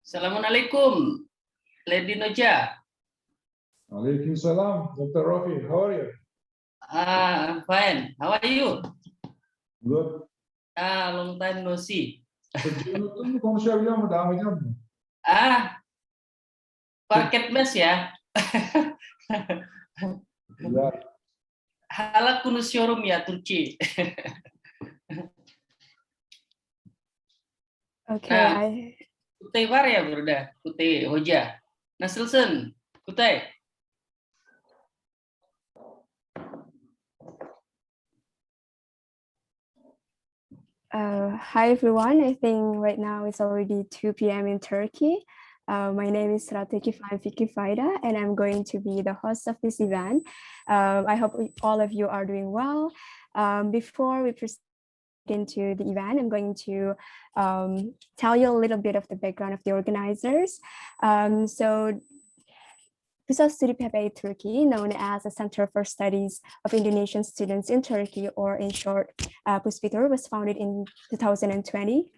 Assalamualaikum, Lady Noja. Waalaikumsalam, Dr. Rafi. How are you? I'm fine. How are you? Good. Long time no see. Türkçe unuttun mu? Konuşabiliyor mu? Devam ediyor mu? Paket mes ya. Güzel. Hala konuşuyorum ya Türkçe. Okay. Kutay var ya burada, Kutay Hoja. Nasılsın? Kutay. Hi everyone. I think right now it's already 2 p.m. in Turkey. My name is Rateki Faida, and I'm going to be the host of this event. I hope all of you are doing well. Before we proceed into the event, I'm going to tell you a little bit of the background of the organizers. So Pusat Studi PPI Turki, known as the Center for Studies of Indonesian Students in Turkey, or in short, Puspitur, was founded in 2020,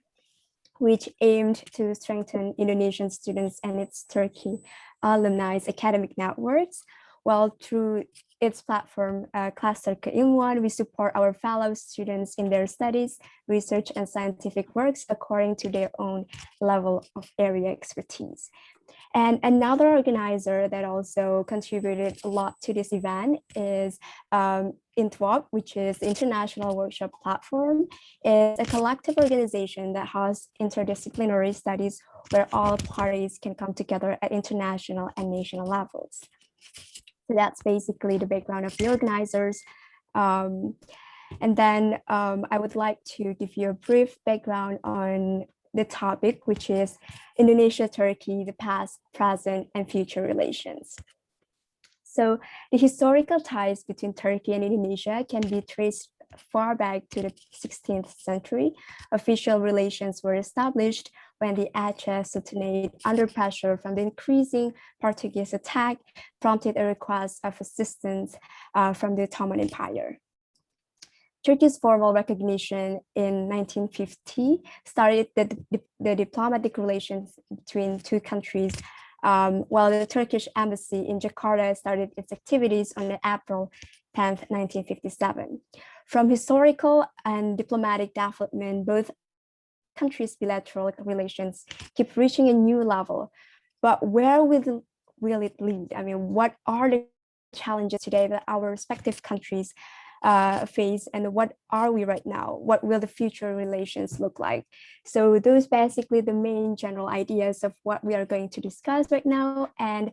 which aimed to strengthen Indonesian students and its Turkey alumni's academic networks. While through its platform, Cluster Keilmuan, we support our fellow students in their studies, research, and scientific works according to their own level of area expertise. And another organizer that also contributed a lot to this event is INTWOP, which is the International Workshop Platform. It's a collective organization that has interdisciplinary studies where all parties can come together at international and national levels. So that's basically the background of the organizers. And then I would like to give you a brief background on the topic, which is Indonesia-Turkey, the past, present, and future relations. So the historical ties between Turkey and Indonesia can be traced far back to the 16th century. Official relations were established when the Aceh Sultanate, under pressure from the increasing Portuguese attack, prompted a request of assistance from the Ottoman Empire. Turkey's formal recognition in 1950 started the diplomatic relations between two countries, while the Turkish embassy in Jakarta started its activities on April 10, 1957. From historical and diplomatic development, both countries' bilateral relations keep reaching a new level. But where will it lead? I mean, what are the challenges today that our respective countries face, and what are we right now? What will the future relations look like? So those basically the main general ideas of what we are going to discuss right now. And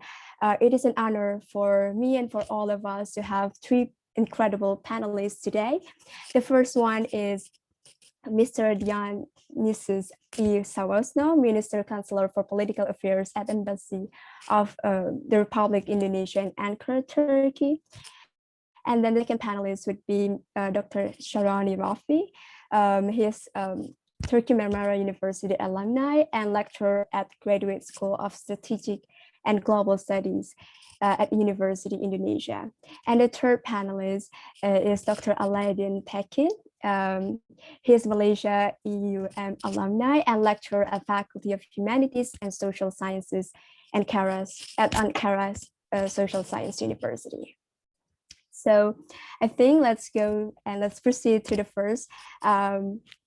it is an honor for me and for all of us to have three incredible panelists today. The first one is Mr. Dionysius E. Sawasno, Minister Counselor for Political Affairs at Embassy of the Republic Indonesia in Ankara, Turkey. And then the second panelist would be Dr. Sya'roni Rafi. He is Turkey Marmara University alumni and lecturer at Graduate School of Strategic and Global Studies at University Indonesia. And the third panelist is Dr. Aladdin TEKİN. He is Malaysia EUM alumni and lecturer at Faculty of Humanities and Social Sciences at Ankara's Social Science University. So I think let's go and let's proceed to the first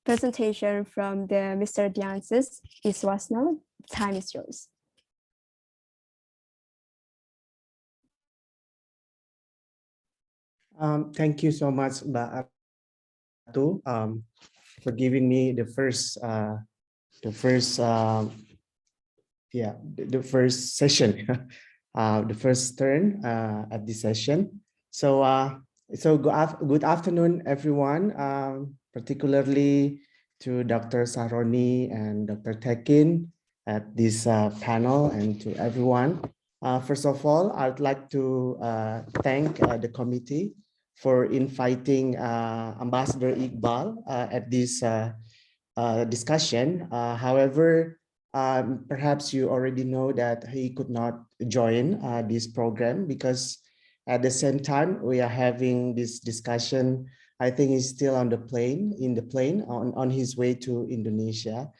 presentation from the Mr. Dionysius E. Sawasno. Time is yours. Thank you so much, Mbak Atu, for giving me the first session, the first turn at this session. So, good afternoon, everyone, particularly to Dr. Sya'roni and Dr. TEKİN at this panel, and to everyone. First of all, I'd like to thank the committee for inviting Ambassador Iqbal at this discussion. However, perhaps you already know that he could not join this program because at the same time we are having this discussion. I think he's still on the plane, on his way to Indonesia.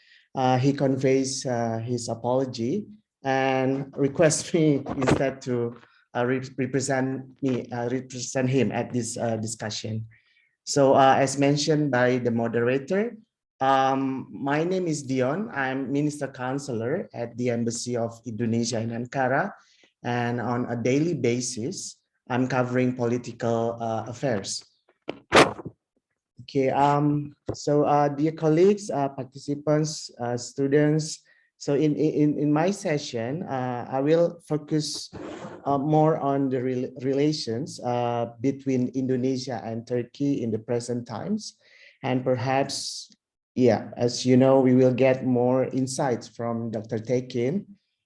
he conveys his apology and requests me instead to represent him at this discussion. So as mentioned by the moderator, my name is Dion. I'm Minister Counselor at the Embassy of Indonesia in Ankara, and on a daily basis, I'm covering political affairs. Okay, so dear colleagues, participants, students, so in my session, I will focus more on the relations between Indonesia and Turkey in the present times. And perhaps, yeah, as you know, we will get more insights from Dr. TEKİN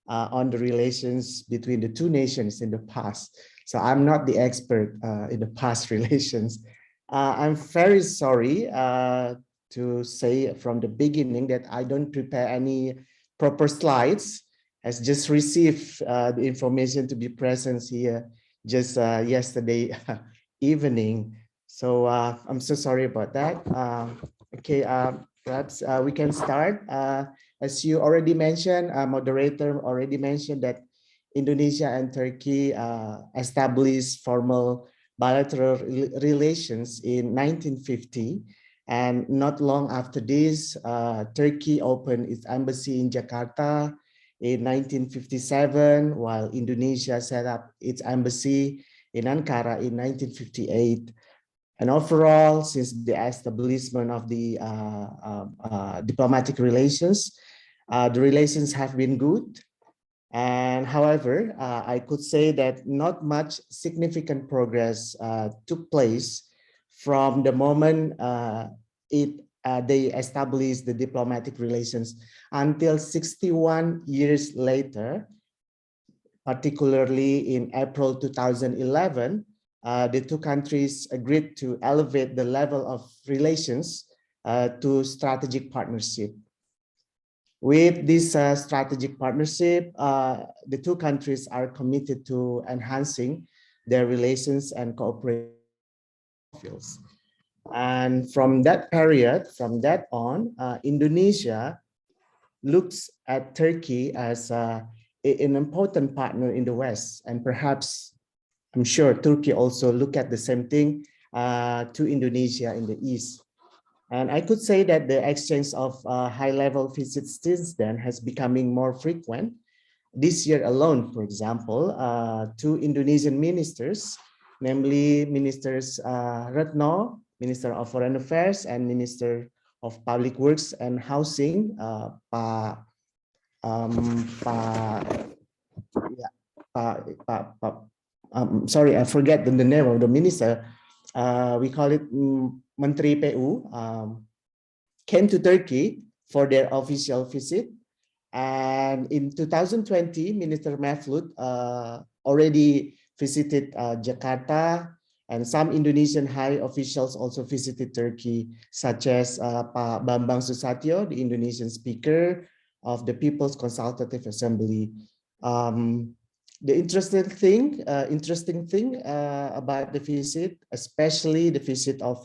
on the relations between the two nations in the past. So I'm not the expert in the past relations. I'm very sorry to say from the beginning that I don't prepare any proper slides. Has just received the information to be present here just yesterday evening. So I'm so sorry about that. Okay, perhaps we can start. As you already mentioned, moderator already mentioned that Indonesia and Turkey established formal bilateral relations in 1950. And not long after this, Turkey opened its embassy in Jakarta in 1957, while Indonesia set up its embassy in Ankara in 1958. And overall, since the establishment of the diplomatic relations, the relations have been good. And however, I could say that not much significant progress took place from the moment they established the diplomatic relations until 61 years later, particularly in April 2011, the two countries agreed to elevate the level of relations to strategic partnership. With this strategic partnership, the two countries are committed to enhancing their relations and cooperation fields. And from that period, from that on, Indonesia looks at Turkey as an important partner in the West, and perhaps I'm sure Turkey also look at the same thing to Indonesia in the East. And I could say that the exchange of high-level visits since then has becoming more frequent. This year alone, for example, two Indonesian ministers, namely Ministers Retno, Minister of Foreign Affairs, and Minister of Public Works and Housing, sorry, I forget the name of the minister. We call it Menteri PU, came to Turkey for their official visit. And in 2020, Minister Mevlut already visited Jakarta, and some Indonesian high officials also visited Turkey, such as Pak Bambang Susatyo, the Indonesian Speaker of the People's Consultative Assembly. The interesting thing about the visit, especially the visit of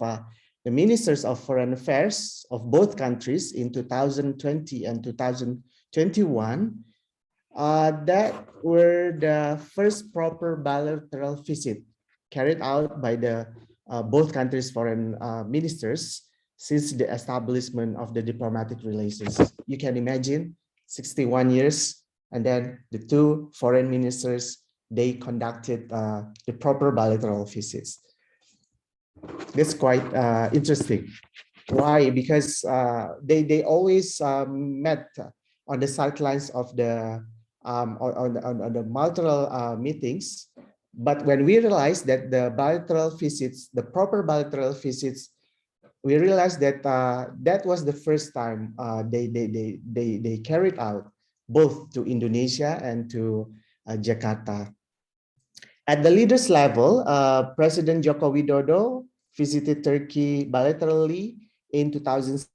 the ministers of foreign affairs of both countries in 2020 and 2021, that were the first proper bilateral visit carried out by the both countries' foreign ministers since the establishment of the diplomatic relations. You can imagine 61 years, and then the two foreign ministers, they conducted the proper bilateral visits. That's quite interesting. Why? Because they always met on the sidelines of the on the multilateral meetings. But when we realized that the bilateral visits, the proper bilateral visits, we realized that that was the first time they carried out both to Indonesia and to Jakarta. At the leaders level, President Joko Widodo visited Turkey bilaterally in 2000,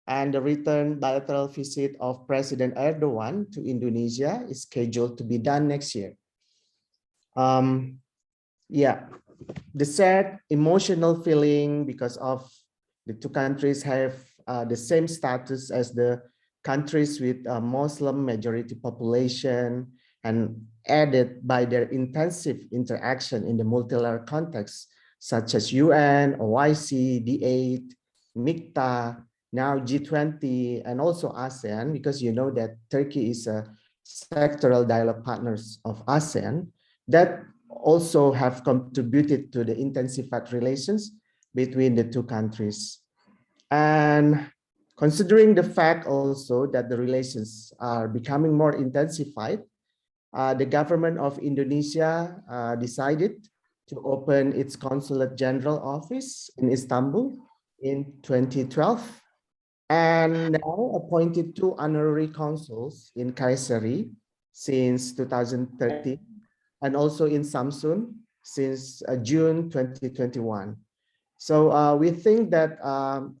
and the return bilateral visit of President Erdogan to Indonesia is scheduled to be done next year. Yeah, the sad emotional feeling because of the two countries have the same status as the countries with a Muslim majority population, and added by their intensive interaction in the multilateral context, such as UN, OIC, D8, MICTA, now G20, and also ASEAN, because you know that Turkey is a sectoral dialogue partners of ASEAN, that also have contributed to the intensified relations between the two countries. And considering the fact also that the relations are becoming more intensified, the government of Indonesia decided to open its Consulate General office in Istanbul in 2012, and now appointed 2 honorary consuls in Kayseri since 2013, and also in Samsun since June 2021. So we think that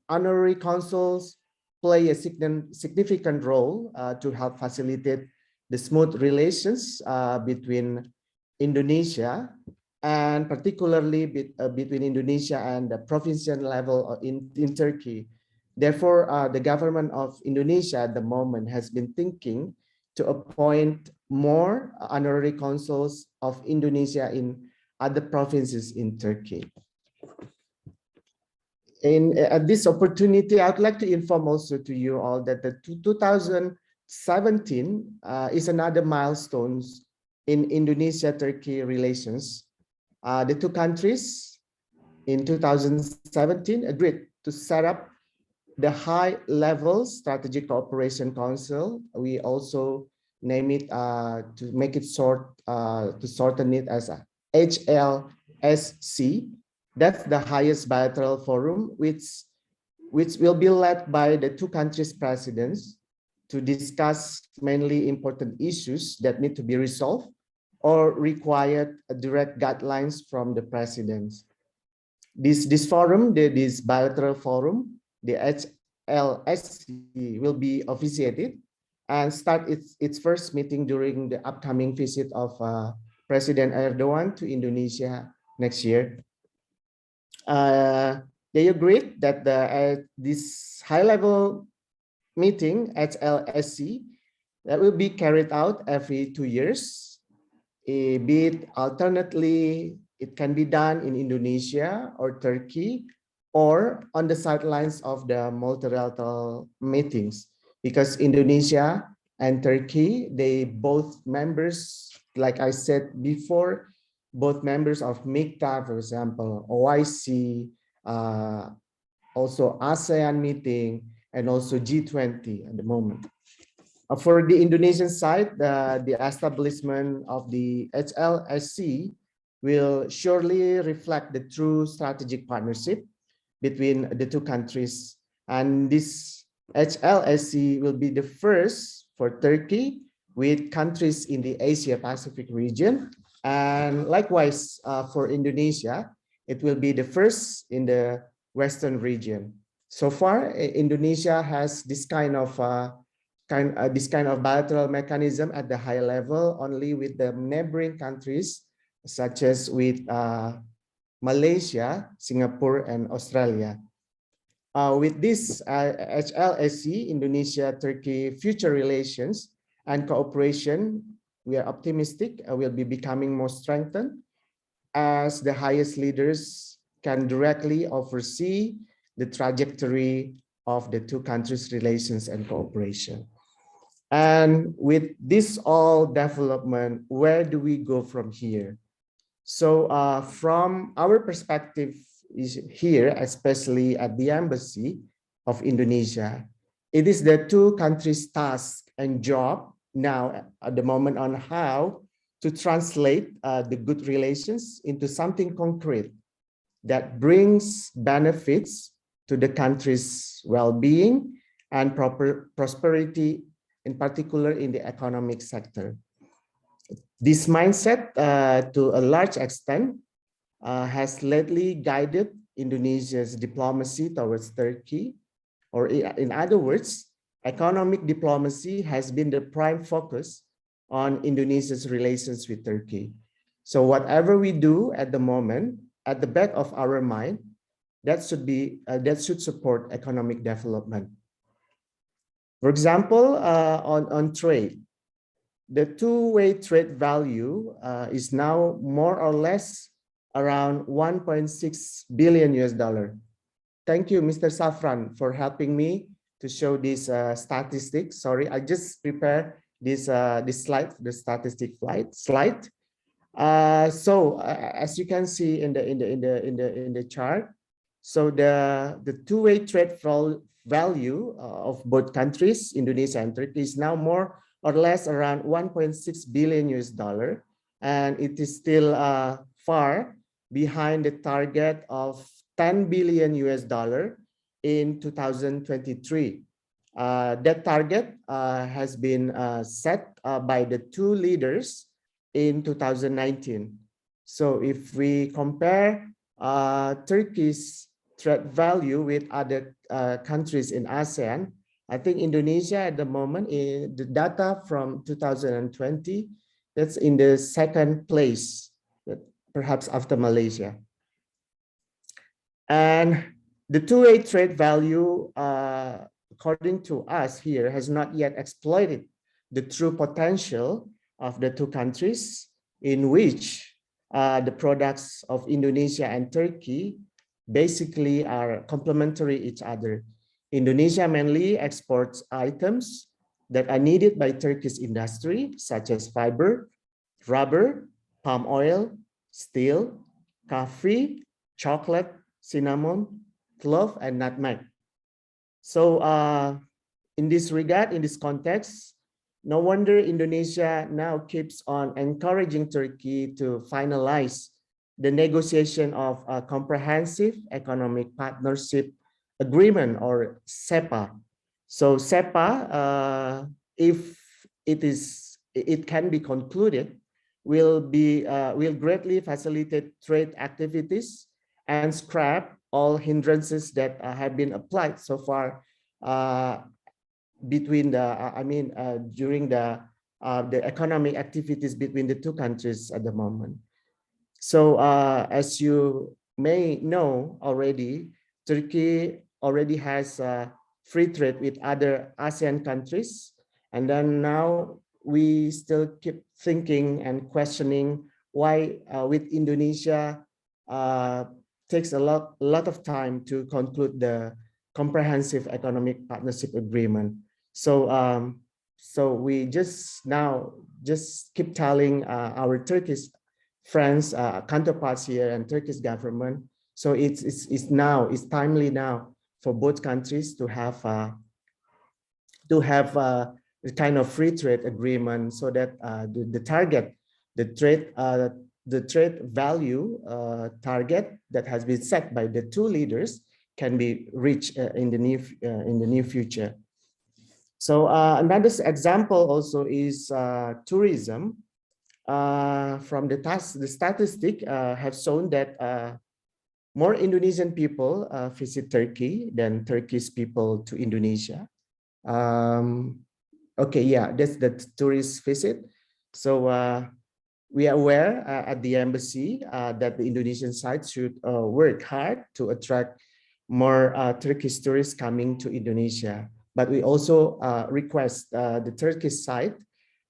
honorary consuls play a significant role to help facilitate the smooth relations between Indonesia, and particularly between Indonesia and the provincial level in Turkey. Therefore, the government of Indonesia at the moment has been thinking to appoint more honorary consuls of Indonesia in other provinces in Turkey. At this opportunity, I'd like to inform also to you all that the 2017 is another milestone in Indonesia-Turkey relations. The two countries in 2017 agreed to set up the high-level strategic cooperation council. We also name it to make it short, to shorten it as a HLSC. That's the highest bilateral forum, which will be led by the two countries' presidents to discuss mainly important issues that need to be resolved or required direct guidelines from the presidents. This forum, this bilateral forum, the HLSC, will be officiated and start its first meeting during the upcoming visit of President Erdogan to Indonesia next year. They agreed that this high-level meeting, HLSC, that will be carried out every 2 years. Be it alternately, it can be done in Indonesia or Turkey, or on the sidelines of the multilateral meetings, because Indonesia and Turkey, they both members, like I said before, both members of MICTA, for example, OIC, also ASEAN meeting, and also G20 at the moment. For the Indonesian side, the establishment of the HLSC will surely reflect the true strategic partnership between the two countries. And this HLSC will be the first for Turkey with countries in the Asia-Pacific region. And likewise, for Indonesia, it will be the first in the Western region. So far, Indonesia has this kind of bilateral mechanism at the high level only with the neighboring countries, such as with Malaysia, Singapore, and Australia. With this HLSC, Indonesia-Turkey future relations and cooperation, we are optimistic will be becoming more strengthened as the highest leaders can directly oversee the trajectory of the two countries' relations and cooperation. And with this all development, where do we go from here? So from our perspective is here, especially at the Embassy of Indonesia, it is the two countries' task and job now at the moment on how to translate the good relations into something concrete that brings benefits to the country's well-being and prosperity, in particular in the economic sector. This mindset, to a large extent, has lately guided Indonesia's diplomacy towards Turkey, or in other words, economic diplomacy has been the prime focus on Indonesia's relations with Turkey. So whatever we do at the moment, at the back of our mind, that should support economic development. For example, on trade, the two-way trade value is now more or less around 1.6 billion US dollar. Thank you, Mr. Safran, for helping me to show this statistics. Sorry, I just prepared this slide, the statistic slide. As you can see in the chart, so the two-way trade value of both countries, Indonesia and Turkey, is now more or less around 1.6 billion US dollar, and it is still far behind the target of 10 billion US dollar in 2023. That target has been set by the two leaders in 2019. So if we compare Turkey's trade value with other countries in ASEAN, I think Indonesia at the moment, in the data from 2020, that's in the second place, perhaps after Malaysia. And the two-way trade value, according to us here, has not yet exploited the true potential of the two countries, in which the products of Indonesia and Turkey basically are complementary each other. Indonesia mainly exports items that are needed by Turkish industry, such as fiber, rubber, palm oil, steel, coffee, chocolate, cinnamon, clove, and nutmeg. So in this regard, in this context, no wonder Indonesia now keeps on encouraging Turkey to finalize the negotiation of a comprehensive economic partnership agreement, or CEPA. So CEPA, if it can be concluded, will greatly facilitate trade activities and scrap all hindrances that have been applied so far between during the economic activities between the two countries at the moment. So as you may know already, Turkey already has free trade with other ASEAN countries, and then now we still keep thinking and questioning why with Indonesia takes a lot of time to conclude the comprehensive economic partnership agreement. So so we just keep telling our Turkish friends, counterparts here, and Turkish government. So it's timely now for both countries to have a kind of free trade agreement, so that the target, the trade value target that has been set by the two leaders can be reached in the near future. So another example also is tourism. From the statistic have shown that more Indonesian people visit Turkey than Turkish people to Indonesia. Okay, yeah, that's the tourist visit. So we are aware at the embassy that the Indonesian side should work hard to attract more Turkish tourists coming to Indonesia. But we also request the Turkish side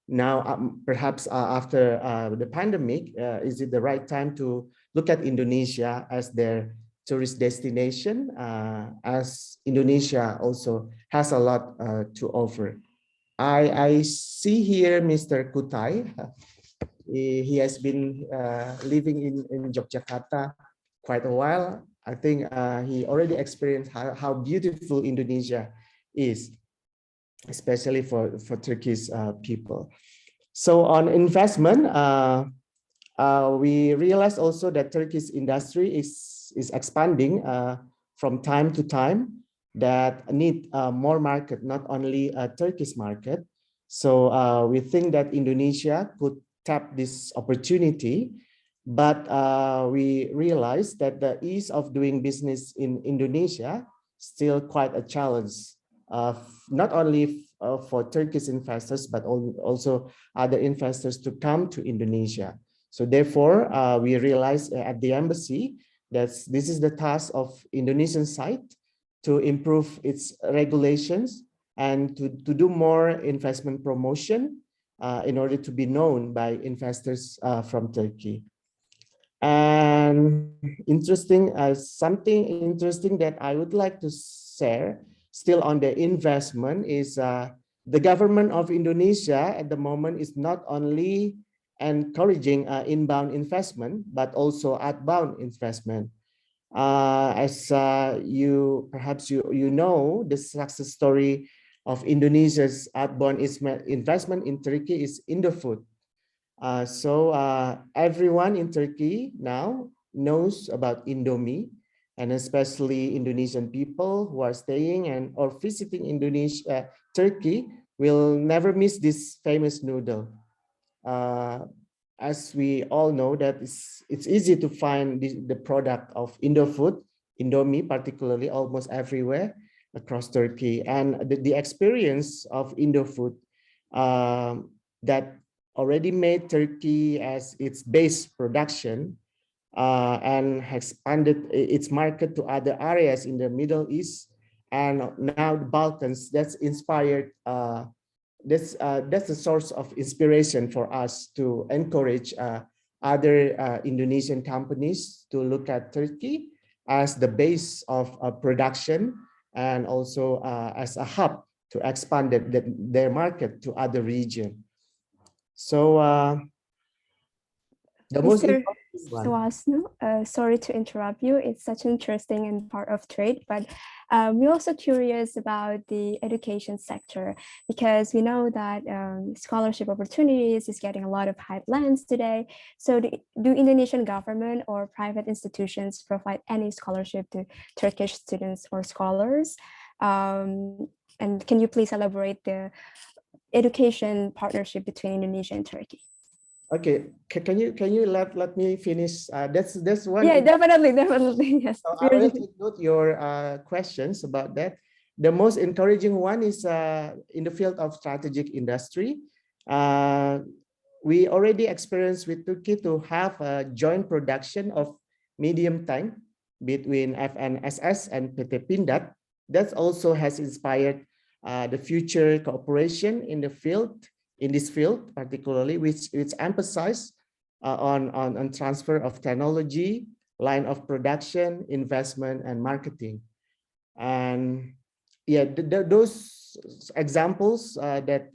now, perhaps after the pandemic, is it the right time to look at Indonesia as their tourist destination, as Indonesia also has a lot to offer. I see here Mr. Kutai. He has been living in Yogyakarta quite a while. I think he already experienced how beautiful Indonesia is, especially for Turkish people. So on investment, we realize also that Turkish industry is expanding from time to time, that need more market, not only a Turkish market. So we think that Indonesia could tap this opportunity, but we realize that the ease of doing business in Indonesia still quite a challenge, not only for Turkish investors, but also other investors to come to Indonesia. So therefore, we realize at the embassy that this is the task of Indonesian side to improve its regulations and to do more investment promotion in order to be known by investors from Turkey. And something interesting that I would like to share still on the investment is the government of Indonesia at the moment is not only encouraging inbound investment, but also outbound investment. As perhaps you know, the success story of Indonesia's outbound investment in Turkey is INTWOP. So everyone in Turkey now knows about Indomie, and especially Indonesian people who are staying or visiting Turkey will never miss this famous noodle. As we all know that it's easy to find the product of Indofood, Indomie particularly, almost everywhere across Turkey. And the experience of Indofood that already made Turkey as its base production and expanded its market to other areas in the Middle East and now the Balkans. That's inspired. That's a source of inspiration for us to encourage other Indonesian companies to look at Turkey as the base of production and also as a hub to expand their market to other regions. So the most Mr. important one. Suasno, sorry to interrupt you. It's such an interesting and part of trade, but we're also curious about the education sector because we know that scholarship opportunities is getting a lot of headlines today. So do Indonesian government or private institutions provide any scholarship to Turkish students or scholars? And can you please elaborate the education partnership between Indonesia and Turkey? Okay, can you let me finish? That's one. Yeah, definitely. Yes. So I will take note your questions about that. The most encouraging one is in the field of strategic industry. We already experienced with Turkey to have a joint production of medium tank between FNSS and PT Pindad. That also has inspired the future cooperation in this field, particularly which emphasize on transfer of technology, line of production, investment, and marketing. And yeah, those examples that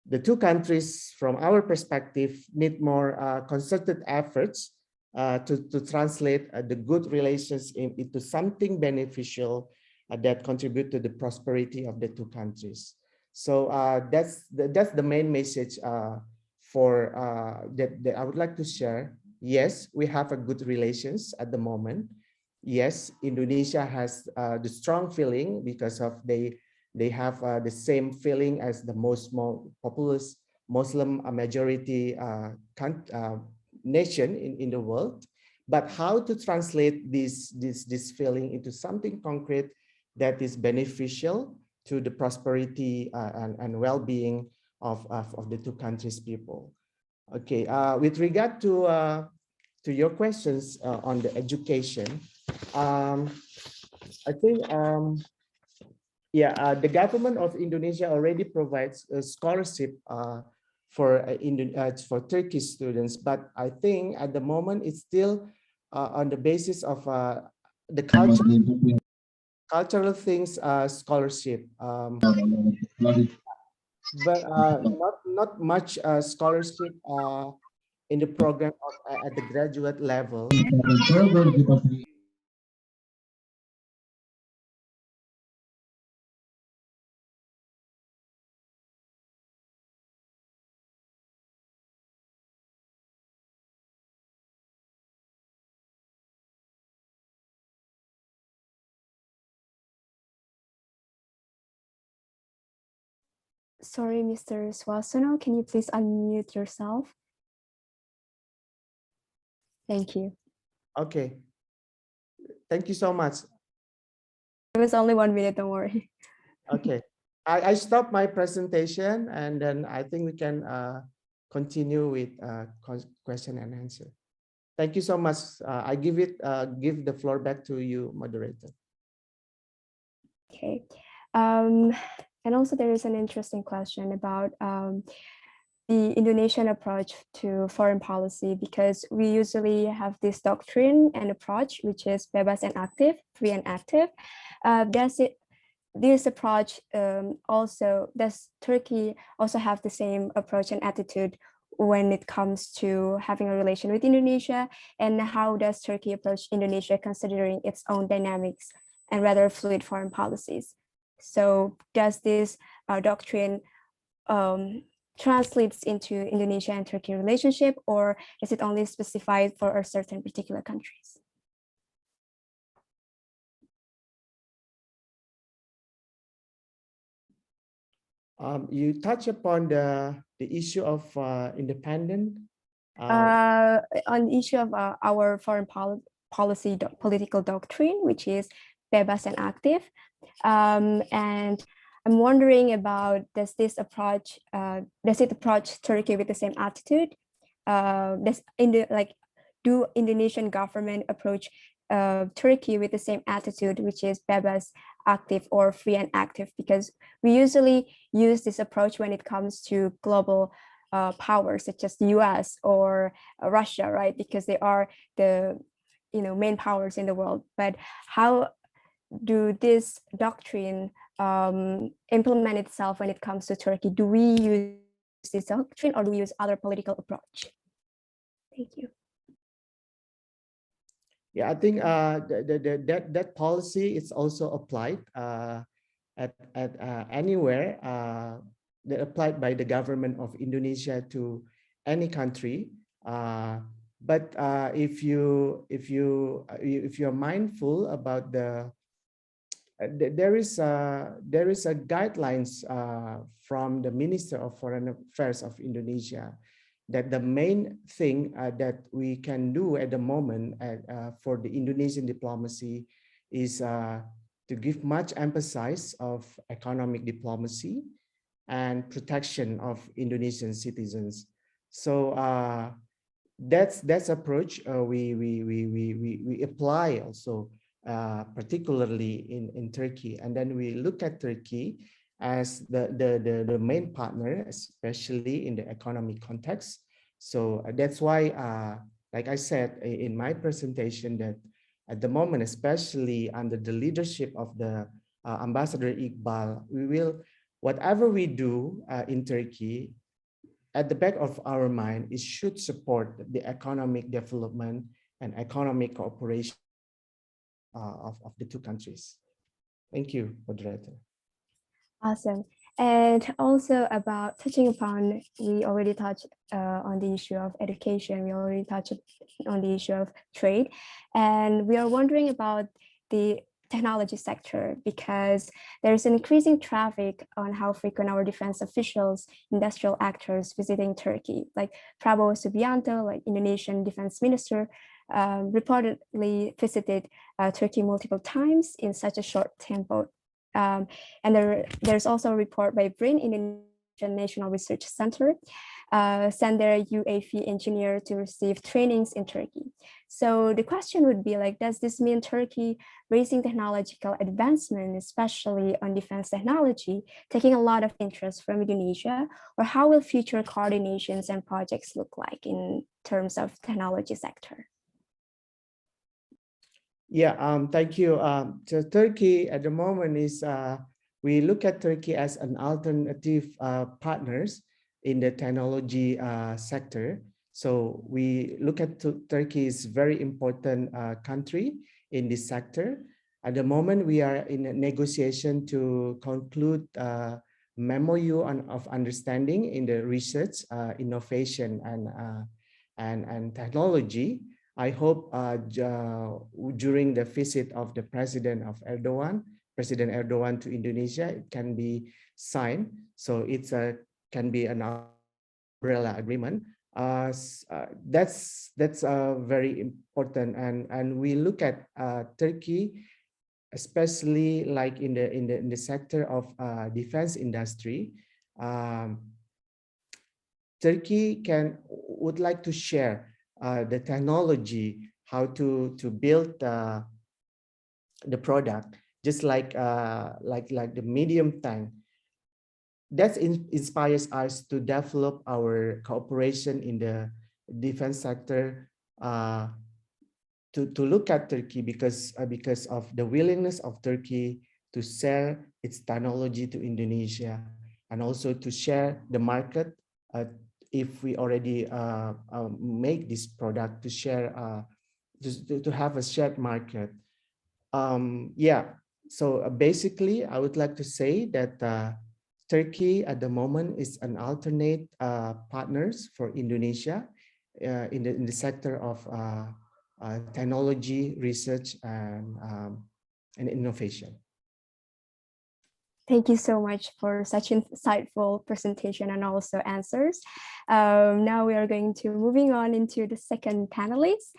the two countries, from our perspective, need more concerted efforts to translate the good relations into something beneficial that contribute to the prosperity of the two countries. So that's the main message that I would like to share. Yes, we have a good relations at the moment. Yes, Indonesia has the strong feeling because of they have the same feeling as the most populous Muslim majority nation in the world. But how to translate this feeling into something concrete that is beneficial to the prosperity and well-being of the two countries' people. Okay, with regard to your questions on the education, I think the government of Indonesia already provides a scholarship for Turkish students, but I think at the moment it's still on the basis of the cultural things scholarship, but not much scholarship in the program at the graduate level. Sorry, Mr. Swasano, can you please unmute yourself? Thank you. Okay. Thank you so much. It was only 1 minute, don't worry. Okay. I stop my presentation and then I think we can continue with question and answer. Thank you so much. I give the floor back to you, moderator. Okay. And also there is an interesting question about the Indonesian approach to foreign policy, because we usually have this doctrine and approach, which is bebas and active, free and active. This approach does Turkey also have the same approach and attitude when it comes to having a relation with Indonesia? And how does Turkey approach Indonesia considering its own dynamics and rather fluid foreign policies? So does this doctrine translates into Indonesia and Turkey relationship, or is it only specified for a certain particular countries? You touch upon the issue of independent. On the issue of our foreign policy political doctrine, which is bebas and active, and I'm wondering about does it approach Turkey with the same attitude? Do Indonesian government approach Turkey with the same attitude, which is bebas, active, or free and active? Because we usually use this approach when it comes to global powers such as the US or Russia, right? Because they are the main powers in the world. But how do this doctrine implement itself when it comes to Turkey? Do we use this doctrine or do we use other political approach? Thank you. Yeah, I think that policy is also applied at anywhere that applied by the government of Indonesia to any country. But if you're mindful about there is a guidelines from the Minister of Foreign Affairs of Indonesia that the main thing that we can do at the moment for the Indonesian diplomacy is to give much emphasis of economic diplomacy and protection of Indonesian citizens. So that's approach we apply also particularly in Turkey, and then we look at Turkey as the main partner, especially in the economic context. So that's why, like I said in my presentation, that at the moment, especially under the leadership of the Ambassador Iqbal, we will, whatever we do in Turkey, at the back of our mind, it should support the economic development and economic cooperation of the two countries. Thank you, moderator. Awesome. And also about touching upon, we already touched on the issue of education. We already touched on the issue of trade. And we are wondering about the technology sector, because there's an increasing traffic on how frequent our defense officials, industrial actors visiting Turkey, like Prabowo Subianto, like Indonesian defense minister, reportedly visited Turkey multiple times in such a short tempo. And there's also a report by BRIN, Indonesian National Research Center, sent their UAV engineer to receive trainings in Turkey. So the question would be like, does this mean Turkey raising technological advancement, especially on defense technology, taking a lot of interest from Indonesia, or how will future coordinations and projects look like in terms of technology sector? Yeah, thank you. So Turkey at the moment is, we look at Turkey as an alternative partners in the technology sector. So we look at Turkey is very important country in this sector. At the moment, we are in a negotiation to conclude MOU of understanding in the research, innovation, and technology. I hope during the visit of the President Erdogan to Indonesia, it can be signed. So it's can be an umbrella agreement. That's very important, and we look at Turkey, especially like in the sector of defense industry. Turkey would like to share the technology, how to build the product, just like the medium tank. that inspires us to develop our cooperation in the defense sector, to look at Turkey because of the willingness of Turkey to share its technology to Indonesia, and also to share the market. If we already make this product, to share, to have a shared market. Yeah. So basically, I would like to say that Turkey at the moment is an alternate partners for Indonesia in the sector of technology, research, and innovation. Thank you so much for such an insightful presentation and also answers. Now we are going to moving on into the second panelist.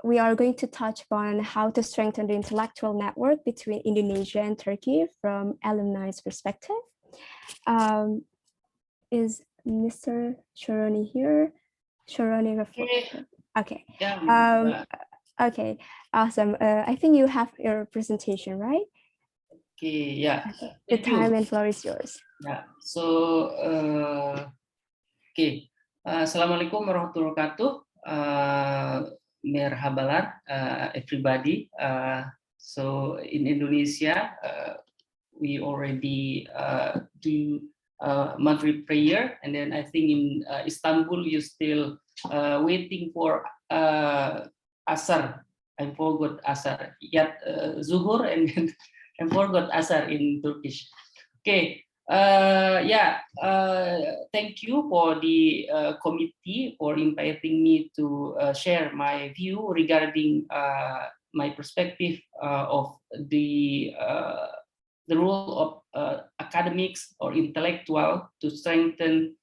We are going to touch upon how to strengthen the intellectual network between Indonesia and Turkey from alumni's perspective. Is Mr. Sya'roni here? Sya'roni, okay. Yeah. Okay, awesome. I think you have your presentation, right? Okay, yeah. Okay. The time and floor is yours. Yeah. So, okay. Assalamualaikum warahmatullahi wabarakatuh. Merhabalar, everybody. So in Indonesia, we already do Maghrib prayer, and then I think in Istanbul you still waiting for Asar. I forgot Asar. Yet Zuhur, and then I forgot Asar in Turkish. Okay. Thank you for the committee for inviting me to share my view regarding my perspective of the role of academics or intellectual to strengthen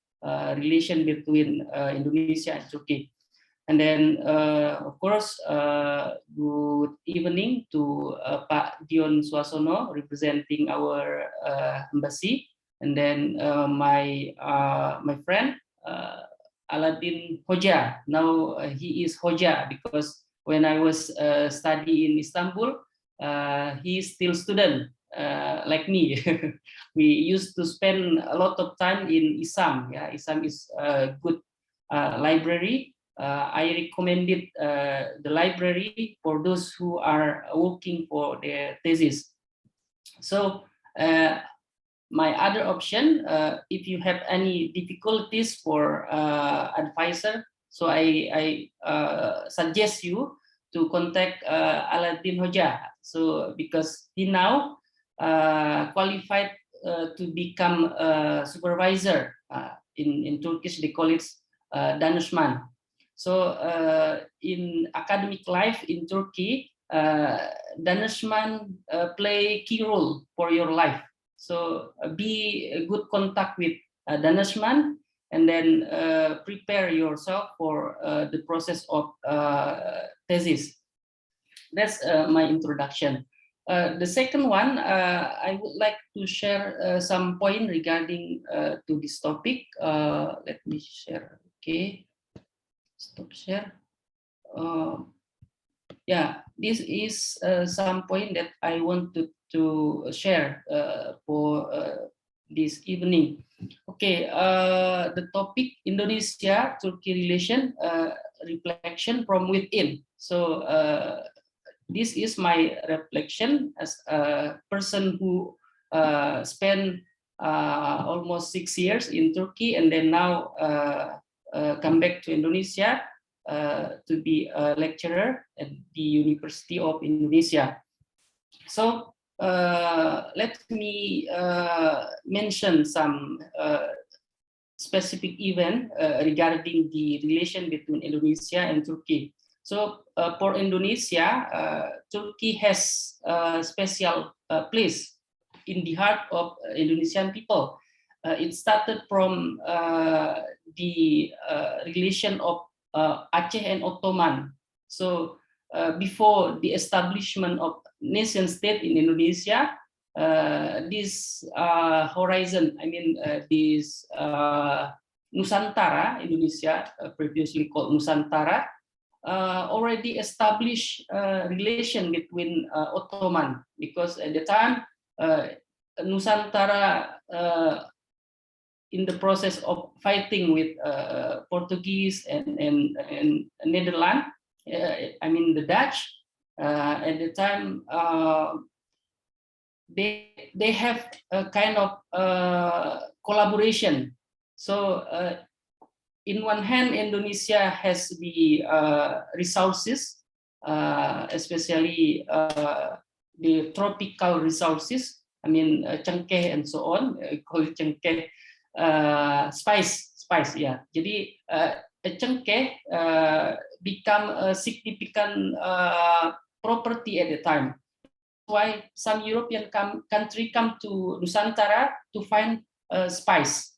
relation between Indonesia and Turkey. And then, of course, good evening to Pak Dion Swasono representing our embassy. And then my friend Aladdin Hoja. Now he is Hoja because when I was studying in Istanbul, he is still student like me. We used to spend a lot of time in ISAM. Yeah, ISAM is a good library. I recommended the library for those who are working for their thesis. So my other option, if you have any difficulties for advisor, so I suggest you to contact Aladdin Hoja. So because he now qualified to become a supervisor. In Turkish they call it danışman. So in academic life in Turkey, danışman play key role for your life. So be a good contact with danışman, and then prepare yourself for the process of thesis. That's my introduction. The second one, I would like to share some point regarding to this topic. Let me share. Okay, stop share. Yeah, this is some point that I wanted to share for this evening. Okay, the topic Indonesia-Turkey relation, reflection from within. So this is my reflection as a person who spent almost 6 years in Turkey, and then now come back to Indonesia to be a lecturer at the University of Indonesia. So let me mention some specific event regarding the relation between Indonesia and Turkey. So for Indonesia, Turkey has a special place in the heart of Indonesian people. It started from the relation of Aceh and Ottoman. So before the establishment of nation state in Indonesia, this horizon, I mean this Nusantara, Indonesia, previously called Nusantara, already established relation between Ottoman, because at the time Nusantara in the process of fighting with Portuguese and Netherlands, I mean the Dutch, at the time they have a kind of collaboration. So in one hand, Indonesia has the resources, especially the tropical resources. I mean, cengkeh and so on. Call it cengkeh, spice. Yeah. Jadi cengkeh become a significant property at the time. Why some European country come to Nusantara to find spice.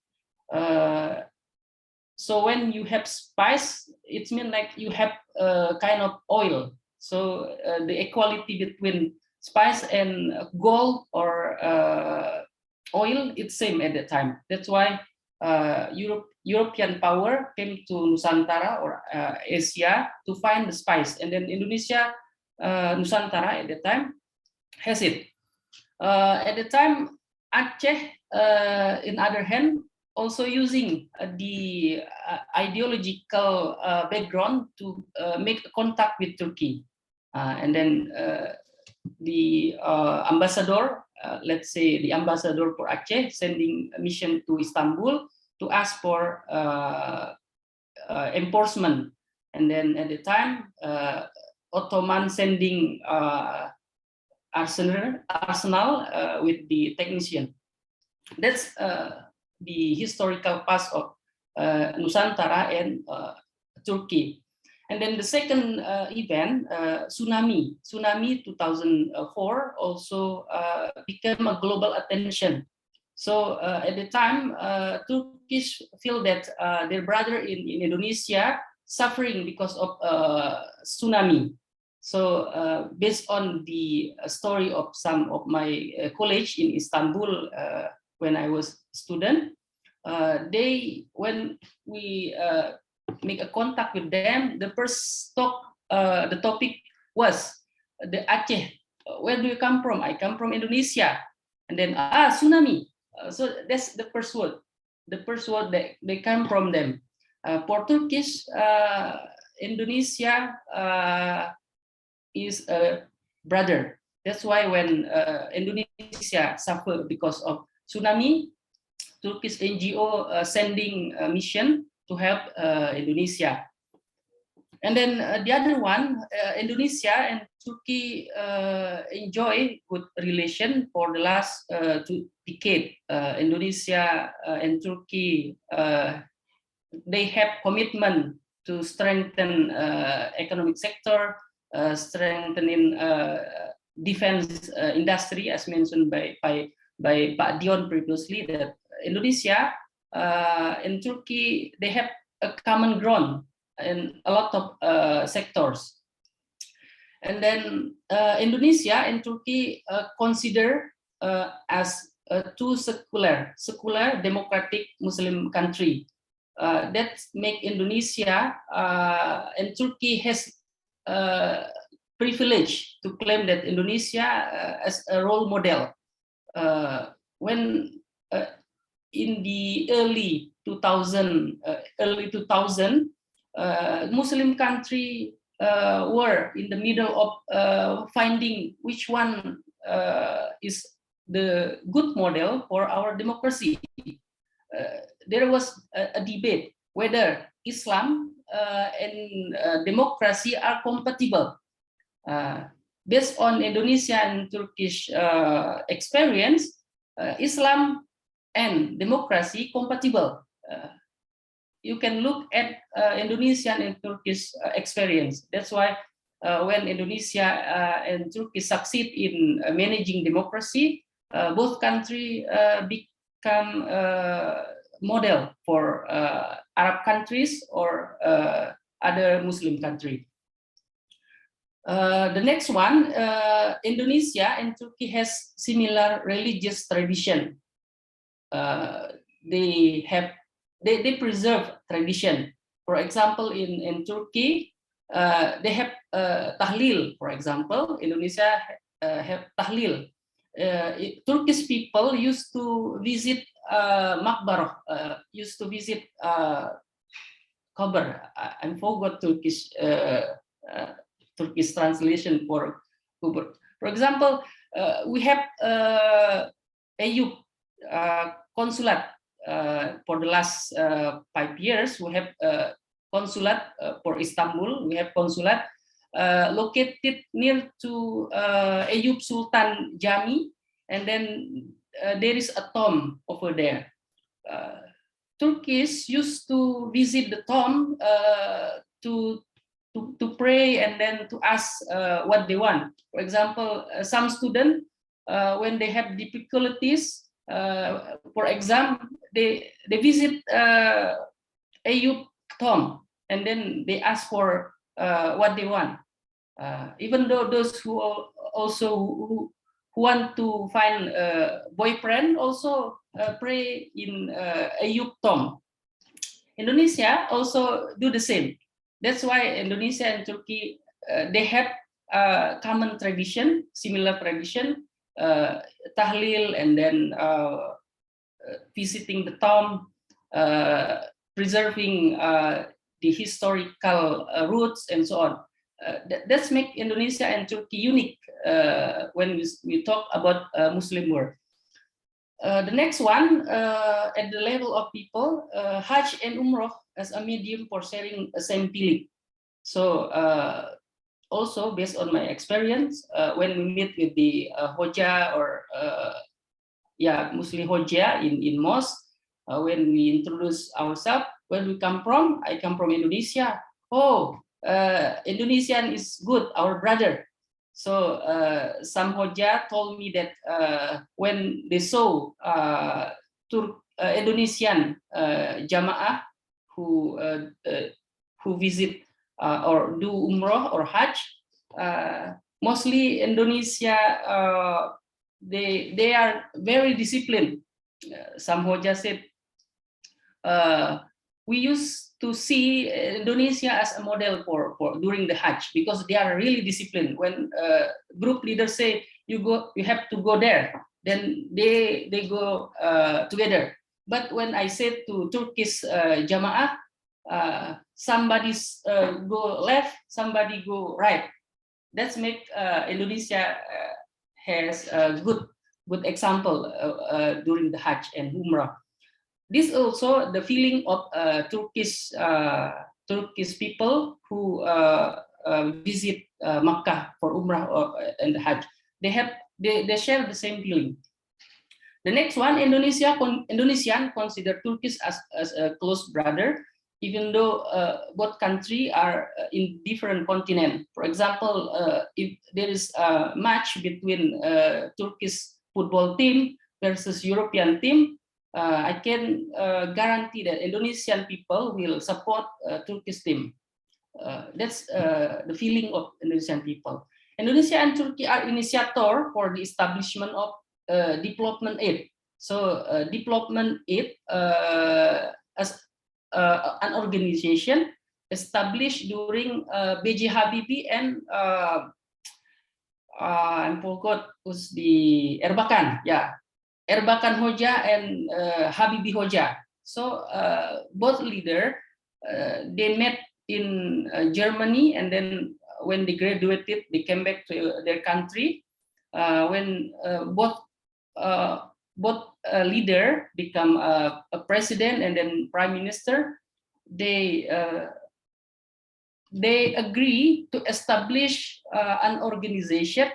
So when you have spice, it means like you have kind of oil. So the equality between spice and gold or oil, it's same at that time. That's why European power came to Nusantara or Asia to find the spice, and then Indonesia, Nusantara at that time has it. At the time, Aceh, in other hand, also using the ideological background to make contact with Turkey. And then the ambassador, let's say the ambassador for Aceh, sending a mission to Istanbul to ask for enforcement. And then at the time, Ottoman sending arsenal with the technician. That's the historical past of Nusantara and Turkey. And then the second event, tsunami 2004, also became a global attention. So at the time, Turkish feel that their brother in Indonesia suffering because of tsunami. So based on the story of some of my colleagues in Istanbul when I was a student, when we make a contact with them, the first the topic was the Aceh. Where do you come from? I come from Indonesia. And then tsunami. So that's the first word. The first word that they come from them. For Turkish, Indonesia is a brother. That's why when Indonesia suffered because of tsunami, Turkish NGO sending a mission to help Indonesia. And then the other one, Indonesia and Turkey enjoy good relation for the last 2 decades. Indonesia and Turkey, they have commitment to strengthen economic sector, strengthening defense industry, as mentioned by Pak Dion previously, that Indonesia and Turkey, they have a common ground in a lot of sectors. And then Indonesia and Turkey consider as two secular democratic Muslim country. That make Indonesia and Turkey has privilege to claim that Indonesia as a role model. When in the early 2000, Muslim country were in the middle of finding which one is the good model for our democracy. There was a debate whether Islam and democracy are compatible. Based on Indonesia and Turkish experience, Islam and democracy compatible. You can look at Indonesian and Turkish experience. That's why when Indonesia and Turkey succeed in managing democracy, both countries become model for Arab countries or other Muslim countries. The next one, Indonesia and Turkey has similar religious tradition. They preserve tradition. For example, in Turkey, they have tahlil. For example, Indonesia have tahlil. Turkish people used to visit Makbarah, used to visit Qabr. I forgot Turkish Turkish translation for Qabr. For example, we have EU consulate for the last 5 years. We have consulate for Istanbul. We have consulate located near to Ayub Sultan Jami, and then there is a tomb over there. Turkish used to visit the tomb to pray and then to ask what they want. For example, some students, when they have difficulties for exam, they visit Ayub tomb and then they ask for what they want. Even though those who also who want to find a boyfriend also pray in Ayub tomb. Indonesia also do the same. That's why Indonesia and Turkey they have common tradition, similar tradition, tahlil, and then visiting the tomb, preserving the historical roots and so on. That's make Indonesia and Turkey unique when we talk about Muslim world. The next one, at the level of people, Hajj and Umrah as a medium for sharing the same feeling. So also based on my experience, when we meet with the Hoja or Muslim Hoja in mosque, when we introduce ourselves, where we come from, I come from Indonesia. Oh, Indonesian is good, our brother. So some Hoja told me that when they saw Indonesian Jamaah who visit or do Umrah or Hajj, mostly Indonesia, they are very disciplined. Some Hoja said, we used to see Indonesia as a model for during the Hajj because they are really disciplined. When group leaders say you have to go there, then they go together. But when I said to Turkish Jamaah, somebody go left, somebody go right. That's make Indonesia has a good example during the Hajj and Umrah. This also the feeling of Turkish people who visit Makkah for Umrah and the Hajj. They share the same feeling. The next one, Indonesian consider Turkish as a close brother, even though both countries are in different continent. For example, if there is a match between Turkish football team versus European team, I can guarantee that Indonesian people will support Turkish team. That's the feeling of Indonesian people. Indonesia and Turkey are initiator for the establishment of development aid. So development aid as an organization established during B.J. Habibie and I forgot who's the Erbakan, Erbakan Hoja and Habibie Hoja. So both leaders they met in Germany, and then when they graduated, they came back to their country. When both leader become a president and then prime minister, they agree to establish an organization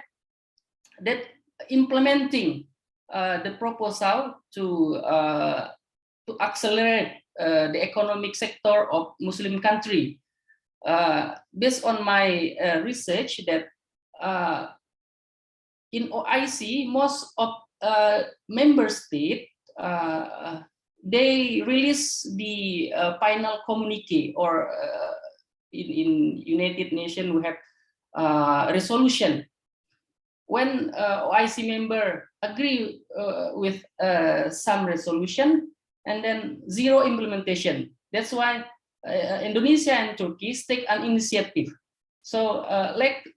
that implementing the proposal to accelerate the economic sector of Muslim country. Based on my research, that in OIC, most of member states they release the final communique, or in United Nations we have resolution. When OIC member agree with some resolution and then zero implementation. That's why Indonesia and Turkey take an initiative. So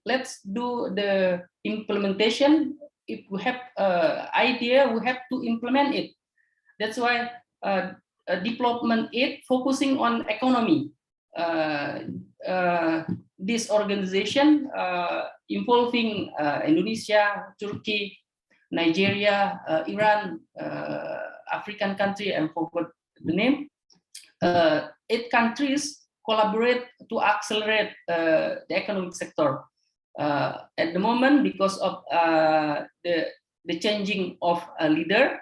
let's do the implementation if we have idea, we have to implement it. That's why development aid focusing on economy. This organization involving Indonesia, Turkey, Nigeria, Iran, African country, I forgot the name. 8 countries collaborate to accelerate the economic sector. At the moment, because of the changing of a leader,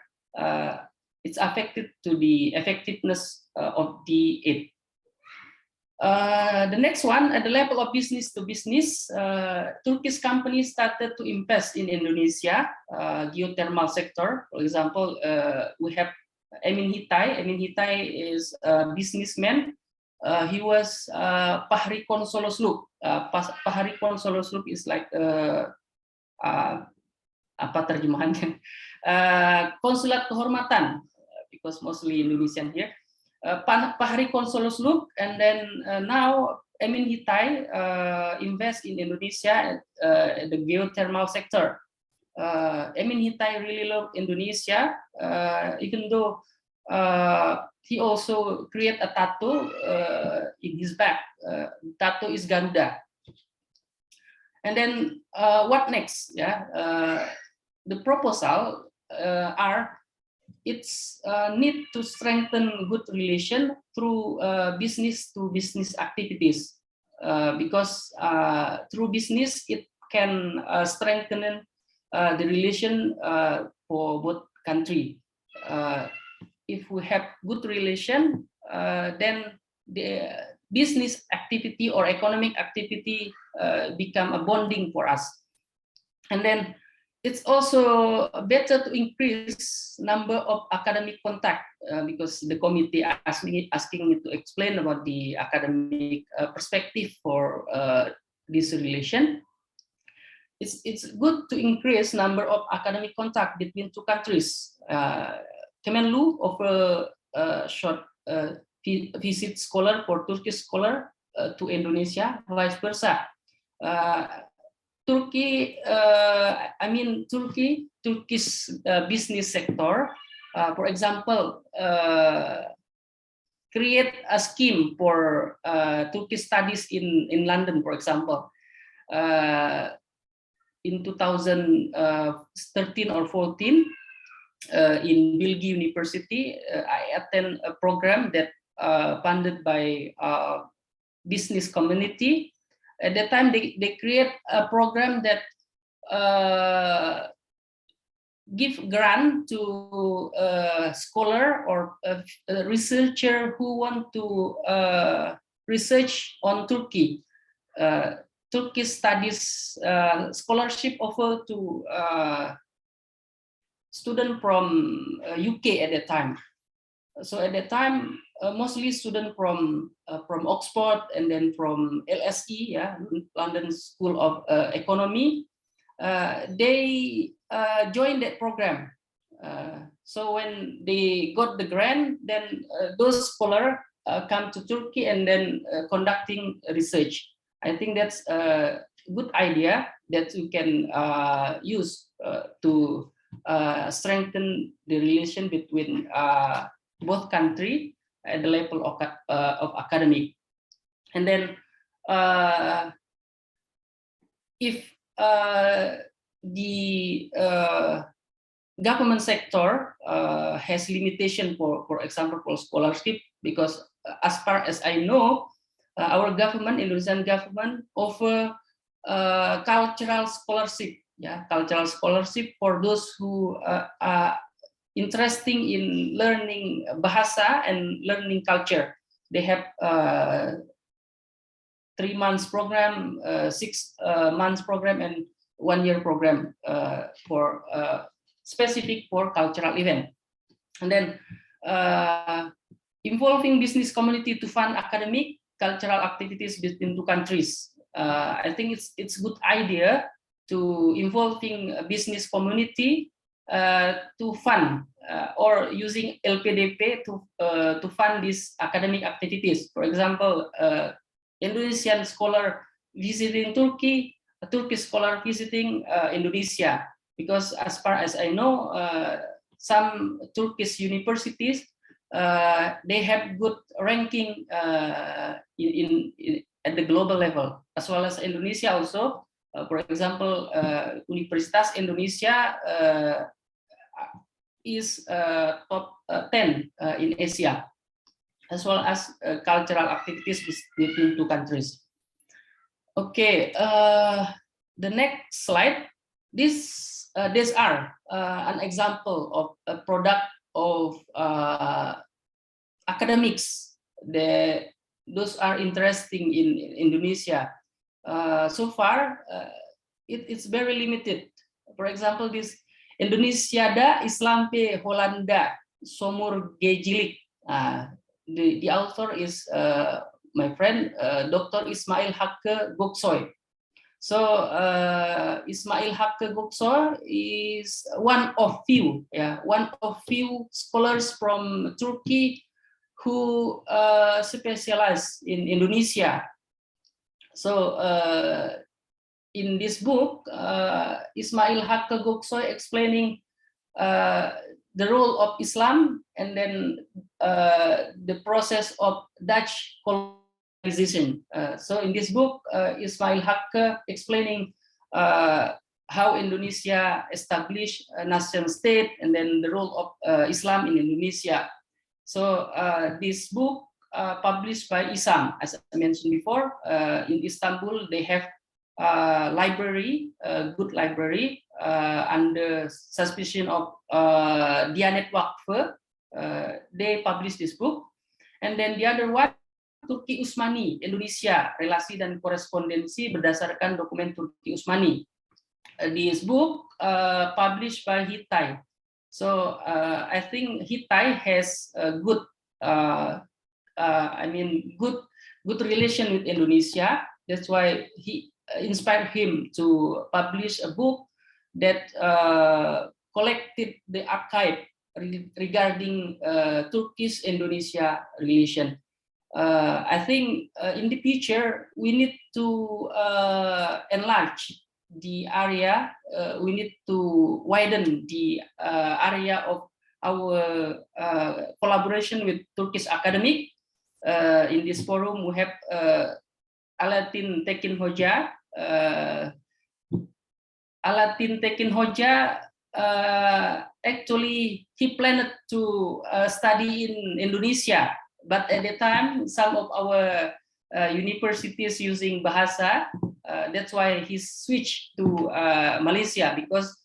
it's affected to the effectiveness of the aid. The next one, at the level of business to business, Turkish companies started to invest in Indonesia geothermal sector. For example, we have Emin Hitai. Emin Hitai is a businessman. He was Pahri Konsolosluk. Pahri Konsolosluk is like apa terjemahannya? Konsulat kehormatan, because mostly Indonesian here. Pahri Konsolosluk, and then now Emin Hitai invest in Indonesia at the geothermal sector. Emin Hitai really love Indonesia, even though he also create a tattoo in his back. Tattoo is Garuda. And then what next? Yeah, the proposal are it's need to strengthen good relation through business to business activities, because through business it can strengthen the relation for both country. If we have good relation, then the business activity or economic activity become a bonding for us. And then it's also better to increase number of academic contact, because the committee asking me to explain about the academic perspective for this relation. It's good to increase number of academic contact between two countries. Kemenlu offer a short visit scholar for Turkish scholar to Indonesia, vice versa. Turkish business sector, for example, create a scheme for Turkish studies in London, for example. In 2013 or 14, in Bilgi University, I attend a program that funded by business community. At that time, they create a program that give grant to a scholar or a researcher who want to research on Turkey. Turkish studies scholarship offer to student from UK at that time. So at that time, mostly students from Oxford and then from LSE, yeah, London School of Economy, they joined that program. So when they got the grant, then those scholars come to Turkey and then conducting research. I think that's a good idea that we can use to strengthen the relation between both countries at the level of academic. And then if the government sector has limitation for example, for scholarship, because as far as I know, our government, Indonesian government, offer cultural scholarship, yeah, cultural scholarship for those who are interested in learning bahasa and learning culture. They have 3 months program, 6 months program, and 1 year program for specific for cultural event. And then involving business community to fund academic cultural activities between two countries. I think it's good idea to involving a business community to fund or using LPDP to fund these academic activities. For example, Indonesian scholar visiting Turkey, a Turkish scholar visiting Indonesia. because as far as I know, some Turkish universities they have good ranking at the global level, as well as Indonesia also. For example, Universitas Indonesia is top 10 in Asia, as well as cultural activities between two countries. Okay, the next slide. These are an example of a product of academics. Those are interesting in Indonesia. So far, it's very limited. For example, this Indonesiada Islampe Hollanda Somur Gejilik. The author is my friend, Dr. Ismail Hakke Goksoy. So Ismail Hakke Goksoy is one of few scholars from Turkey who specialize in Indonesia. So in this book, Ismail Hakke Goksoy explaining the role of Islam and then the process of Dutch colonization. So in this book, Ismail Hakke explaining how Indonesia established a national state and then the role of Islam in Indonesia. So this book published by ISAM, as I mentioned before, in Istanbul, they have a library, a good library, under suspicion of Diyanet Wakfe. They published this book. And then the other one, Turki Usmani, Indonesia, Relasi dan Korespondensi berdasarkan dokumen Turki Usmani. This book published by Hittai. So I think Hittai has a good, good relation with Indonesia. That's why he inspired him to publish a book that collected the archive regarding Turkish-Indonesia relation. I think in the future we need to enlarge the area. We need to widen the area of our collaboration with Turkish academic. In this forum, we have Alaaddin Tekin Hoja. Alaaddin Tekin Hoja actually he planned to study in Indonesia, but at the time some of our universities using bahasa, that's why he switched to Malaysia, because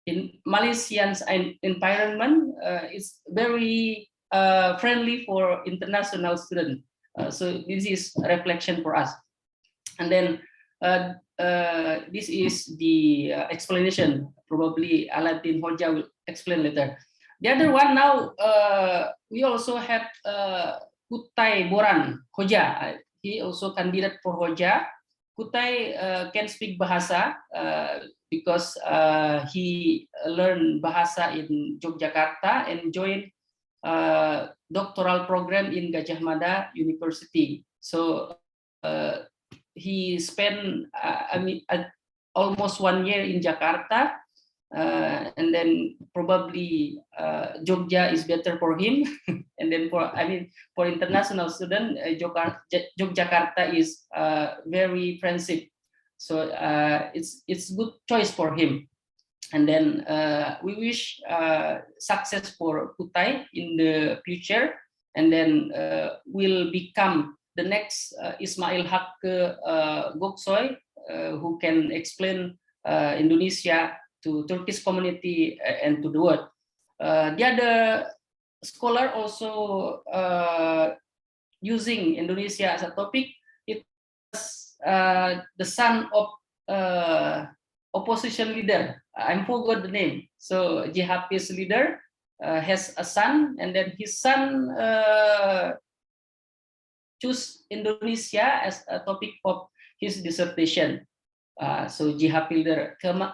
in Malaysian's environment is very friendly for international students. So this is a reflection for us. And then this is the explanation. Probably Alaaddin Hoja will explain later. The other one now, we also have Kutai Boran Hoja. He also candidate for Hoja. Kutai can speak bahasa because he learned bahasa in Yogyakarta and joined doctoral program in Gajah Mada University. So he spent almost 1 year in Jakarta, and then probably Jogja is better for him. And then for international student, Yogyakarta is very friendship, so it's good choice for him. And then we wish success for Kutai in the future, and then will become the next Ismail Hakke Goksoy, who can explain Indonesia to Turkish community and to the world. The other scholar also using Indonesia as a topic. It's the son of opposition leader. I forgot the name. So JHP's leader has a son, and then his son choose Indonesia as a topic of his dissertation. So JHP leader Kemal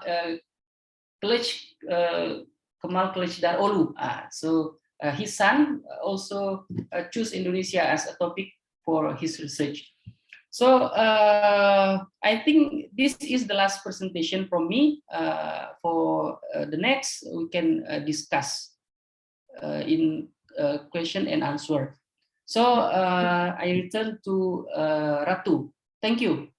Kılıçdaroğlu Olu. So his son also choose Indonesia as a topic for his research. So I think this is the last presentation from me. For the next, we can discuss in question and answer. So I return to Ratu. Thank you.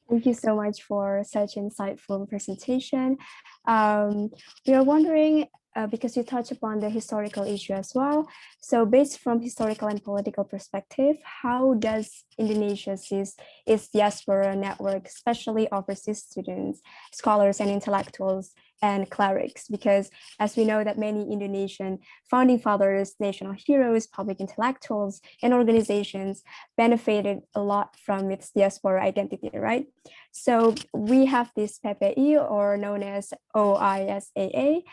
Thank you so much for such insightful presentation. We are wondering, because you touch upon the historical issue as well. So based from historical and political perspective, how does Indonesia sees its diaspora network, especially overseas students, scholars and intellectuals and clerics? Because as we know that many Indonesian founding fathers, national heroes, public intellectuals, and organizations benefited a lot from its diaspora identity, right? So we have this PPI, or known as OISAA.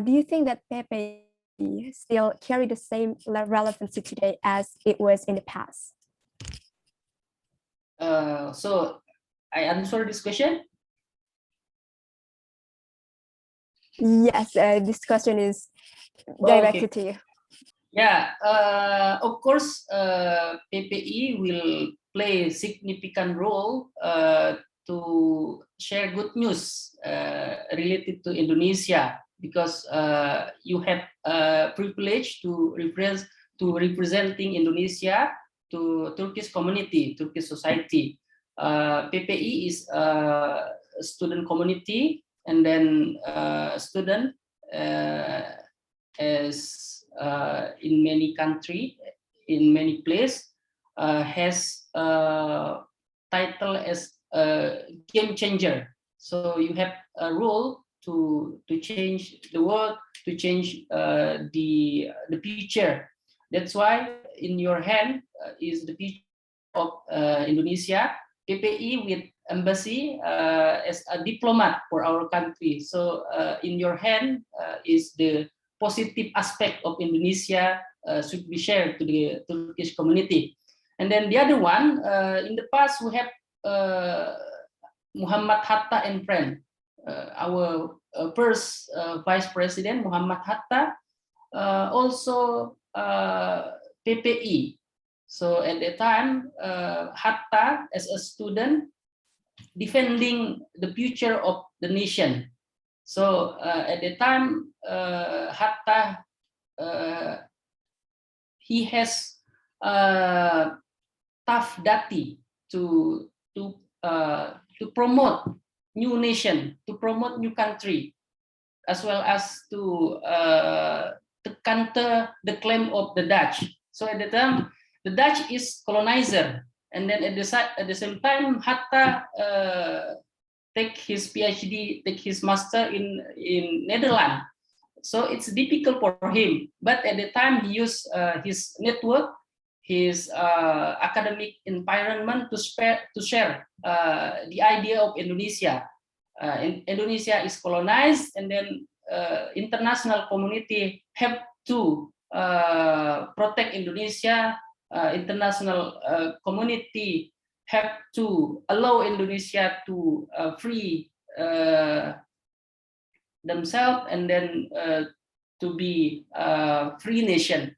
Do you think that PPI still carry the same relevancy today as it was in the past? So I answer this question. Yes, this question is directed to you. Yeah, of course, PPI will play a significant role to share good news related to Indonesia, because you have privilege to representing Indonesia to Turkish community, Turkish society. PPI is a student community, and then student as in many country, in many place, has title as a game changer. So you have a role to change the world, to change the future. That's why in your hand is the future of Indonesia. PPI with embassy as a diplomat for our country. So in your hand is the positive aspect of Indonesia should be shared to the Turkish community. And then the other one, in the past we have Muhammad Hatta and friend, our first Vice President Muhammad Hatta, also PPI. So at the time, Hatta as a student defending the future of the nation. So at the time, Hatta, he has tough dati to promote new nation, to promote new country, as well as to counter the claim of the Dutch. So at the time, the Dutch is colonizer, and then at the same time, Hatta take his PhD, take his master in Netherlands. So it's difficult for him. But at the time, he used his network, his academic environment to share the idea of Indonesia. Indonesia is colonized, and then international community have to protect Indonesia. International community have to allow Indonesia to free themselves, and then to be a free nation.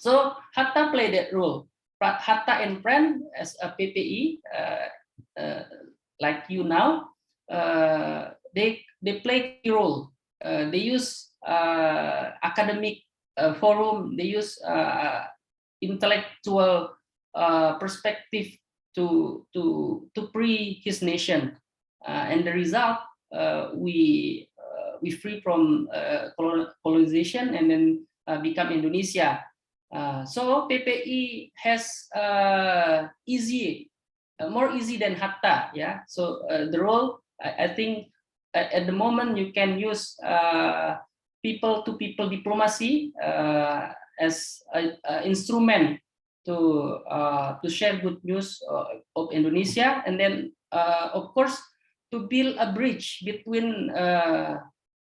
So Hatta played that role. Hatta and friend as a PPI, like you now, they play a role. They use academic forum. They use intellectual perspective to free his nation, and the result, we free from colonization, and then become Indonesia. So PPI has more easy than Hatta. Yeah. So the role, I think at the moment you can use people-to-people diplomacy as an instrument to share good news of Indonesia, and then of course to build a bridge between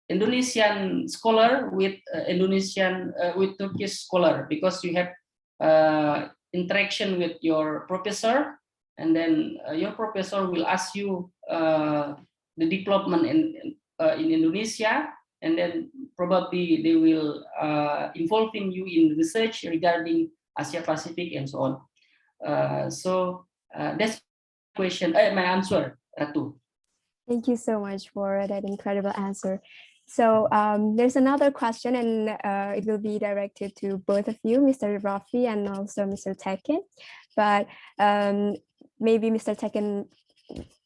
Indonesian scholar with with Turkish scholar, because you have interaction with your professor, and then your professor will ask you the development in Indonesia, and then probably they will involving you in research regarding Asia Pacific and so on. So That's question. My answer, Ratu. Thank you so much for that incredible answer. So there's another question, and it will be directed to both of you, Mr. Rafi and also Mr. TEKİN. But maybe Mr. TEKİN,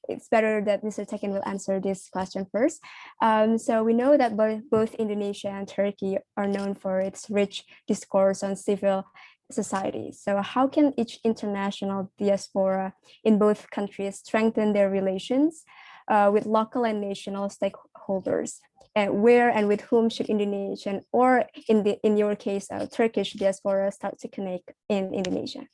it's better that Mr. TEKİN will answer this question first. So we know that both Indonesia and Turkey are known for its rich discourse on civil society. So how can each international diaspora in both countries strengthen their relations with local and national stakeholders? Where and with whom should Indonesian, or in your case, Turkish diaspora start to connect in Indonesia?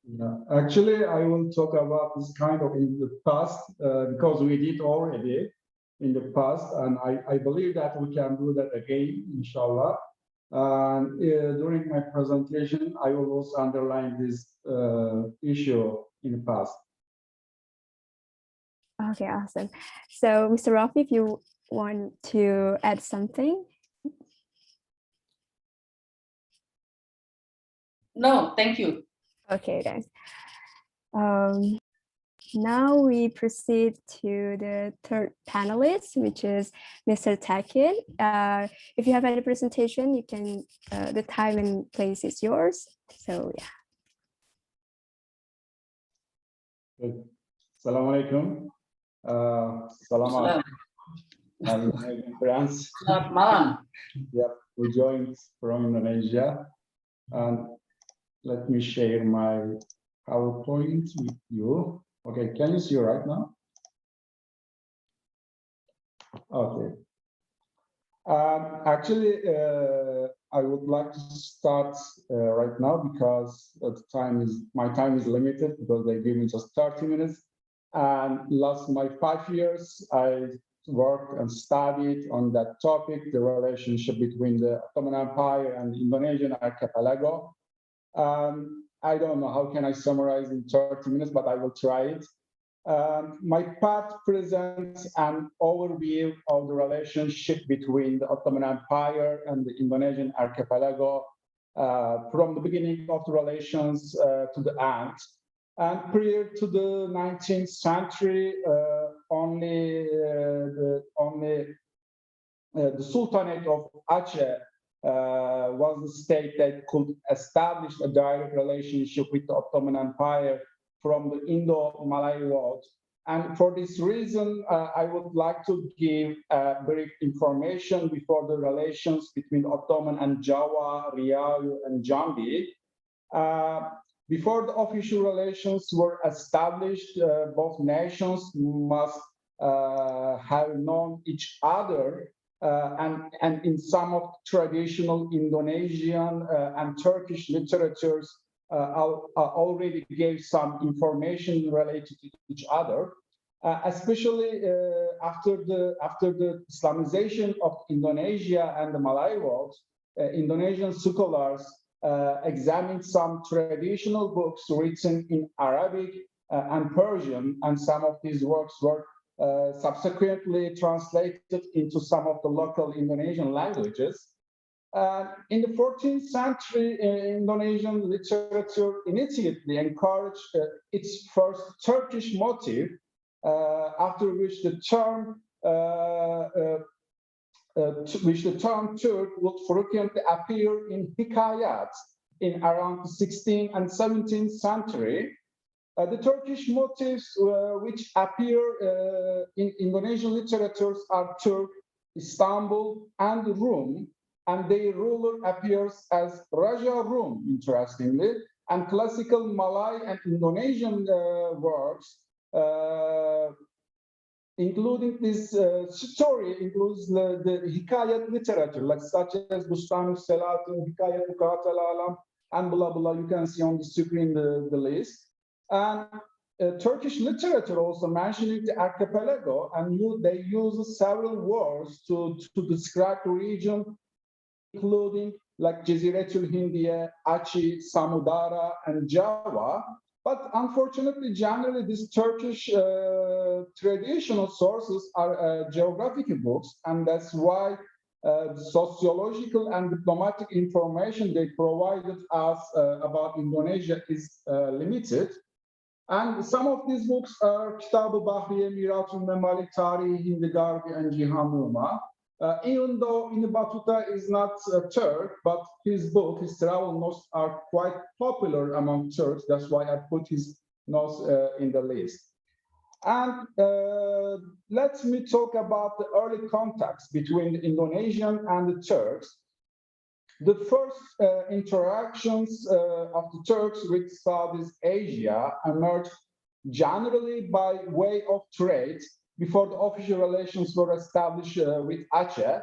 Yeah. Actually, I will talk about this kind of in the past because we did already in the past, and I believe that we can do that again, inshallah. And during my presentation, I will also underline this issue in the past. Okay, awesome. So, Mr. Rafi, if you want to add something. No, thank you. Okay, then. Now we proceed to the third panelist, which is Mr. TEKİN. If you have any presentation, you can, the time and place is yours. So, yeah. Good. Assalamu alaikum. Salam alaikum, friends. Selamat malam. Yep, we joined from Indonesia, and let me share my PowerPoint with you. Okay, can you see right now? Okay. Actually, I would like to start right now because my time is limited because they give me just 30 minutes. And last my 5 years, I worked and studied on that topic, the relationship between the Ottoman Empire and the Indonesian archipelago. I don't know how can I summarize in 30 minutes, but I will try it. My part presents an overview of the relationship between the Ottoman Empire and the Indonesian archipelago from the beginning of the relations to the end. And prior to the 19th century, only the Sultanate of Aceh was the state that could establish a direct relationship with the Ottoman Empire from the Indo-Malay world. And for this reason, I would like to give brief information before the relations between Ottoman and Java, Riau, and Jambi. Before the official relations were established, both nations must have known each other, and in some of traditional Indonesian and Turkish literatures already gave some information related to each other, especially after the Islamization of Indonesia and the Malay world. Indonesian scholars examined some traditional books written in Arabic and Persian, and some of these works were subsequently translated into some of the local Indonesian languages. In the 14th century, Indonesian literature immediately encouraged its first Turkish motif, after which the term Turk would frequently appear in hikayats in around the 16th and 17th century. The Turkish motifs which appear in Indonesian literatures are Turk, Istanbul, and Rum, and their ruler appears as Raja Rum, interestingly, and classical Malay and Indonesian works, including this story, includes the hikayat literature, like such as Bustanu Selatun, Hikayat Muqatal Alam, and blah, blah, you can see on the screen the list. And Turkish literature also mentioning the archipelago, and they use several words to describe the region, including like Ceziretul Hindiye, Aceh, Samudara, and Java. But unfortunately, generally, these Turkish traditional sources are geographic books, and that's why sociological and diplomatic information they provided us about Indonesia is limited. And some of these books are Kitab-ı Bahriye, Miratul Memalik, Tarihi, Hindi Garbi, and Cihan Numa. Even though Ibn Battuta is not Turk, but his book, his travel notes are quite popular among Turks. That's why I put his notes in the list. And let me talk about the early contacts between the Indonesian and the Turks. The first interactions of the Turks with Southeast Asia emerged generally by way of trade before the official relations were established with Aceh.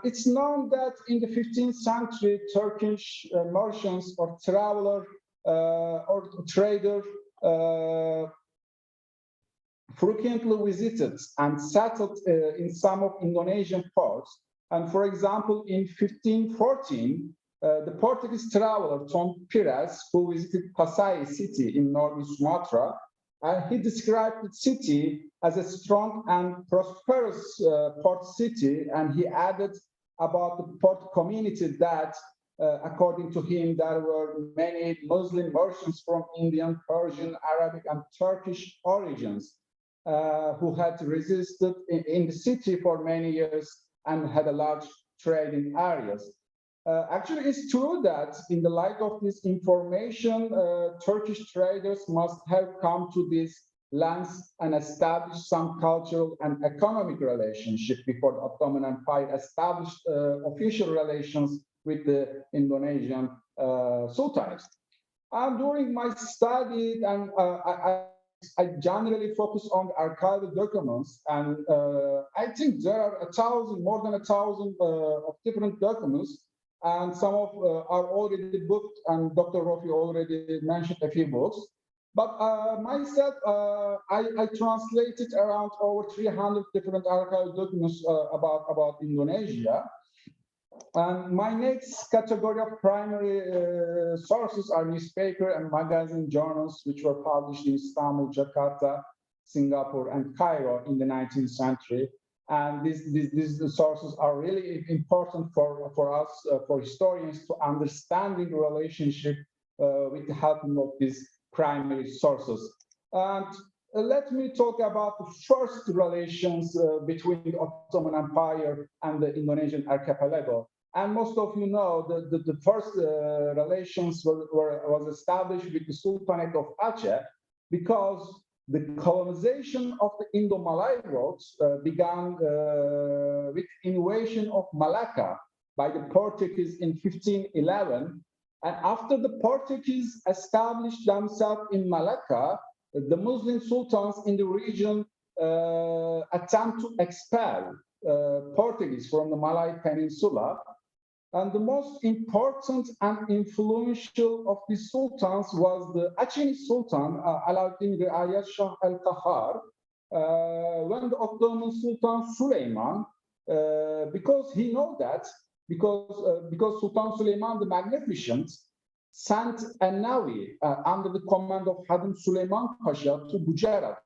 It's known that in the 15th century, Turkish merchants or traveler or trader frequently visited and settled in some of Indonesian ports. And for example, in 1514, the Portuguese traveler Tom Pires, who visited Pasai city in northern Sumatra, he described the city as a strong and prosperous port city, and he added about the port community that, according to him, there were many Muslim merchants from Indian, Persian, Arabic, and Turkish origins who had resisted in the city for many years and had a large trading areas. Actually, it's true that in the light of this information, Turkish traders must have come to these lands and established some cultural and economic relationship before the Ottoman Empire established official relations with the Indonesian Sultanate. During my study, and I generally focus on archival documents, and I think there are more than 1,000 of different documents, and some of are already booked, and Dr. Rofi already mentioned a few books. But myself, I translated around over 300 different archival documents about Indonesia. And my next category of primary sources are newspaper and magazine journals, which were published in Istanbul, Jakarta, Singapore, and Cairo in the 19th century. And these sources are really important for us, for historians, to understanding the relationship with the help of these primary sources. And let me talk about the first relations between the Ottoman Empire and the Indonesian archipelago. And most of you know that the first relations was established with the Sultanate of Aceh, because the colonization of the Indo-Malay roads began with invasion of Malacca by the Portuguese in 1511. And after the Portuguese established themselves in Malacca, the Muslim sultans in the region attempt to expel Portuguese from the Malay Peninsula. And the most important and influential of these sultans was the Aceh Sultan, Alauddin Riayat Shah al-Kahar, when the Ottoman Sultan Suleiman, because he know that, because Sultan Suleiman the Magnificent sent a navy under the command of Hadim Suleiman Pasha to Gujarat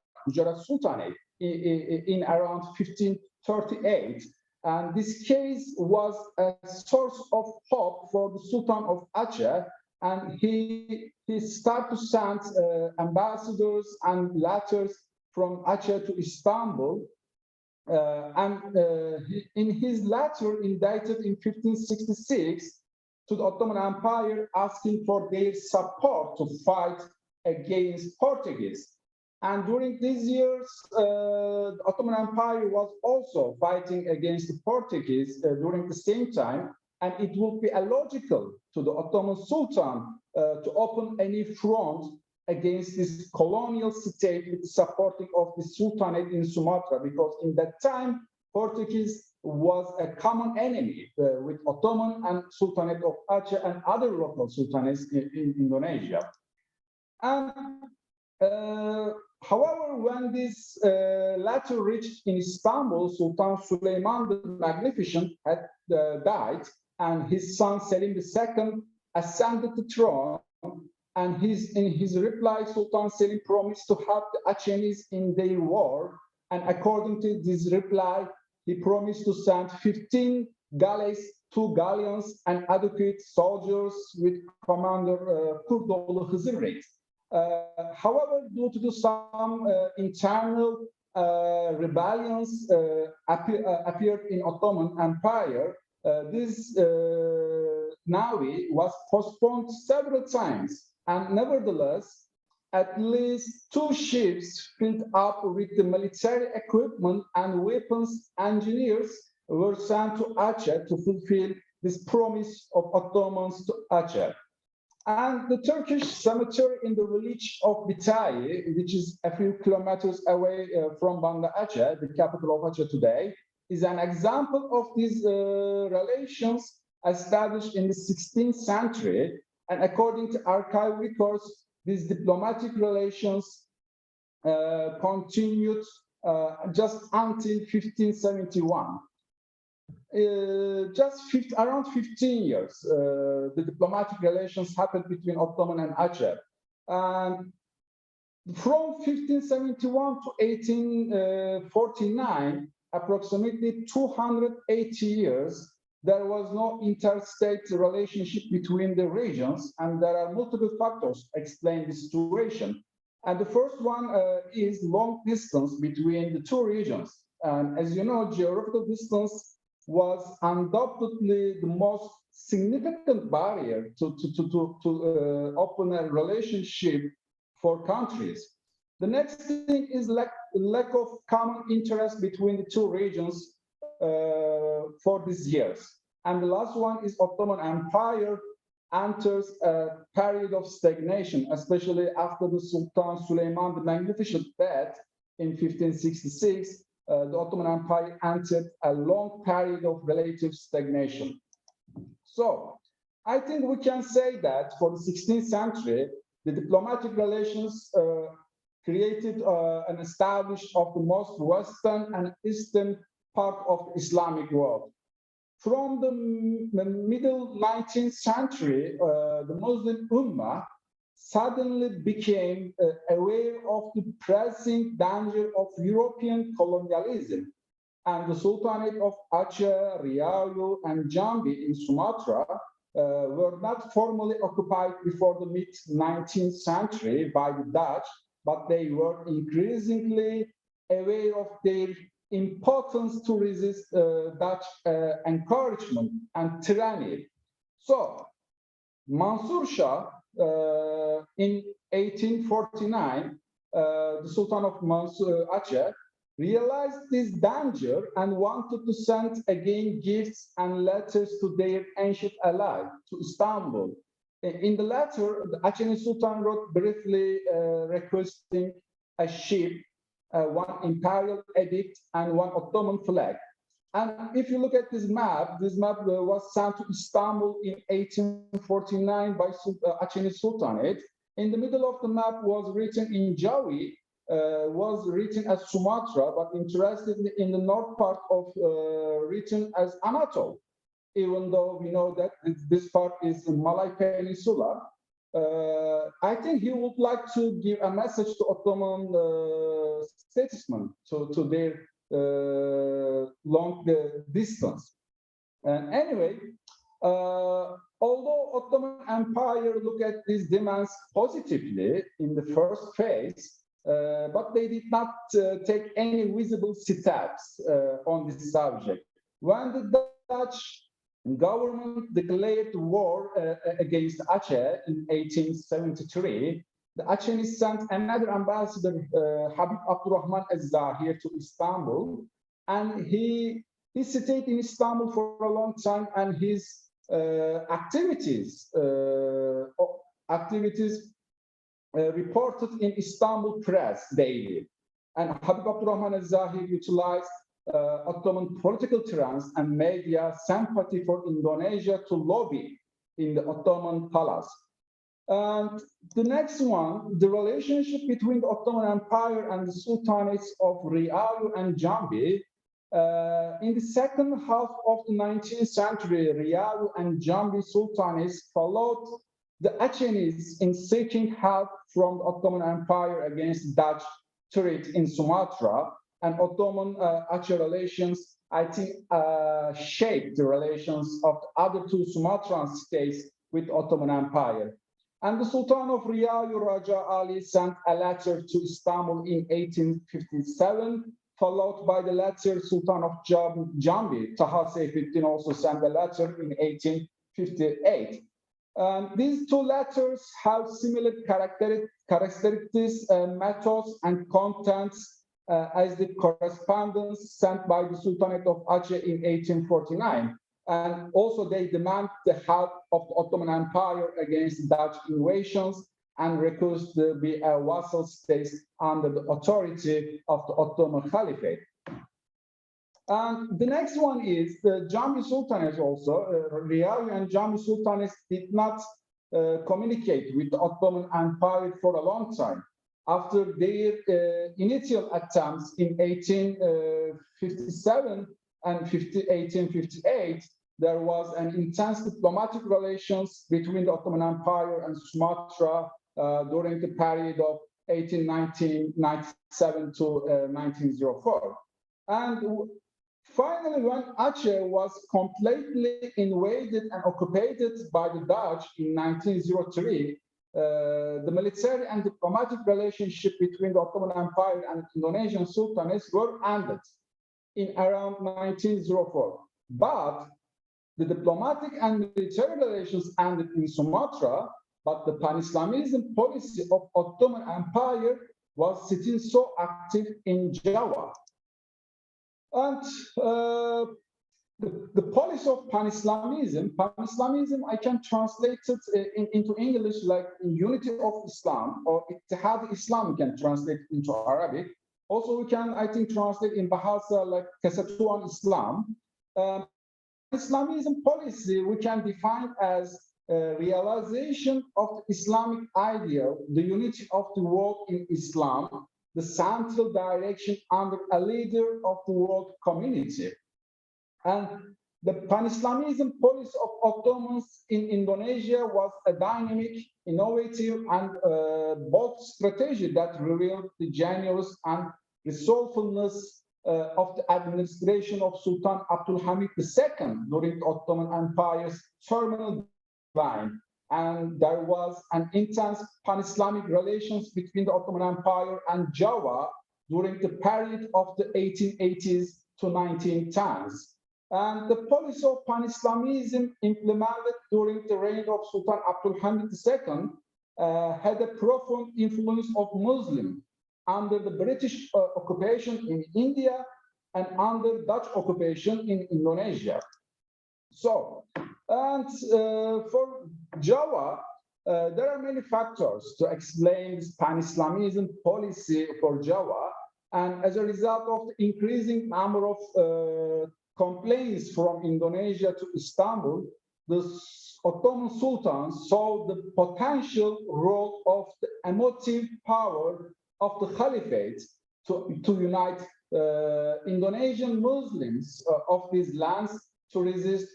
Sultanate in around 1538. And this case was a source of hope for the Sultan of Aceh, and he started to send ambassadors and letters from Aceh to Istanbul. In his letter, indicted in 1566 to the Ottoman Empire, asking for their support to fight against Portuguese. And during these years, the Ottoman Empire was also fighting against the Portuguese during the same time, and it would be illogical to the Ottoman Sultan to open any front against this colonial state with the supporting of the Sultanate in Sumatra, because in that time, Portuguese was a common enemy with Ottoman and Sultanate of Aceh and other local sultanates in Indonesia. And however, when this letter reached in Istanbul, Sultan Suleiman the Magnificent had died, and his son Selim II ascended the throne. And in his reply, Sultan Selim promised to help the Acehnese in their war. And according to this reply, he promised to send 15 galleys, 2 galleons, and adequate soldiers with Commander Kurdoğlu Hızır Reis. However, due to some internal rebellions appeared in Ottoman Empire, this navy was postponed several times, and nevertheless, at least 2 ships filled up with the military equipment and weapons engineers were sent to Aceh to fulfill this promise of Ottomans to Aceh. And the Turkish cemetery in the village of Bitay, which is a few kilometers away from Banda Aceh, the capital of Aceh today, is an example of these relations established in the 16th century. And according to archive records, these diplomatic relations continued just until 1571. Around 15 years, the diplomatic relations happened between Ottoman and Aceh. And from 1571 to 1849, approximately 280 years, there was no interstate relationship between the regions, and there are multiple factors explain the situation. And the first one is long distance between the 2 regions. And as you know, geographical distance was undoubtedly the most significant barrier to open a relationship for countries. The next thing is lack of common interest between the 2 regions for these years. And the last one is Ottoman Empire enters a period of stagnation, especially after the Sultan Süleyman the Magnificent death in 1566. The Ottoman Empire entered a long period of relative stagnation. So I think we can say that for the 16th century, the diplomatic relations created and established of the most western and eastern part of the Islamic world. From the middle 19th century, the Muslim Ummah suddenly became aware of the pressing danger of European colonialism, and the Sultanate of Aceh, Riau, and Jambi in Sumatra were not formally occupied before the mid-19th century by the Dutch, but they were increasingly aware of their importance to resist Dutch encouragement and tyranny. So, Mansur Shah, in 1849, the Sultan of Aceh realized this danger and wanted to send again gifts and letters to their ancient ally, to Istanbul. In the letter, the Aceh Sultan wrote briefly requesting a ship, one imperial edict, and one Ottoman flag. And if you look at this map was sent to Istanbul in 1849 by Aceh Sultanate. In the middle of the map was written in Jawi, was written as Sumatra, but interestingly in the north part of written as Anatole, even though we know that this part is in Malay Peninsula. I think he would like to give a message to Ottoman statesmen, to their long distance. And anyway, although Ottoman Empire looked at these demands positively in the first phase, but they did not take any visible steps on this subject. When the Dutch government declared war against Aceh in 1873, the Acehnese sent another ambassador, Habib Abdurrahman Az-Zahir, to Istanbul, and he stayed in Istanbul for a long time, and his activities reported in Istanbul press daily. And Habib Abdurrahman Az-Zahir utilized Ottoman political trends and media sympathy for Indonesia to lobby in the Ottoman palace. And the next one, the relationship between the Ottoman Empire and the Sultanates of Riau and Jambi. In the second half of the 19th century, Riau and Jambi Sultanates followed the Acehnese in seeking help from the Ottoman Empire against Dutch threat in Sumatra, and Ottoman-Aceh relations I think, shaped the relations of the other two Sumatran states with Ottoman Empire. And the Sultan of Riau, Raja Ali, sent a letter to Istanbul in 1857, followed by the latter Sultan of Jambi. Taha Seyfettin also sent a letter in 1858. These two letters have similar characteristics, methods, and contents as the correspondence sent by the Sultanate of Aceh in 1849. And also they demand the help of the Ottoman Empire against Dutch invasions and request to be a vassal state under the authority of the Ottoman Caliphate. And the next one is the Jambi Sultanate also. Riau and Jambi Sultanates did not communicate with the Ottoman Empire for a long time. After their initial attempts in 1857 and 1858, there was an intense diplomatic relations between the Ottoman Empire and Sumatra during the period of 1897 to 1904. And finally, when Aceh was completely invaded and occupied by the Dutch in 1903, the military and diplomatic relationship between the Ottoman Empire and Indonesian sultanates were ended in around 1904. But the diplomatic and military relations ended in Sumatra, but the pan-Islamism policy of Ottoman Empire was still so active in Java. And the policy of pan-Islamism, I can translate it into English like unity of Islam, or Ittihad Islam, we can translate into Arabic. Also, we can, I think, translate in Bahasa like Kesatuan Islam. Islamism policy we can define as realization of the Islamic ideal, the unity of the world in Islam, the central direction under a leader of the world community. And the pan-Islamism policy of Ottomans in Indonesia was a dynamic, innovative, and bold strategy that revealed the genius and resourcefulness of the administration of Sultan Abdul Hamid II during the Ottoman Empire's terminal decline. And there was an intense pan-Islamic relations between the Ottoman Empire and Java during the period of the 1880s to 1910s. And the policy of pan-Islamism implemented during the reign of Sultan Abdul Hamid II had a profound influence of Muslims under the British occupation in India and under Dutch occupation in Indonesia. So, and for Java, there are many factors to explain this pan-Islamism policy for Java. And as a result of the increasing number of complaints from Indonesia to Istanbul, the Ottoman sultans saw the potential role of the emotive power of the Caliphate to unite Indonesian Muslims of these lands to resist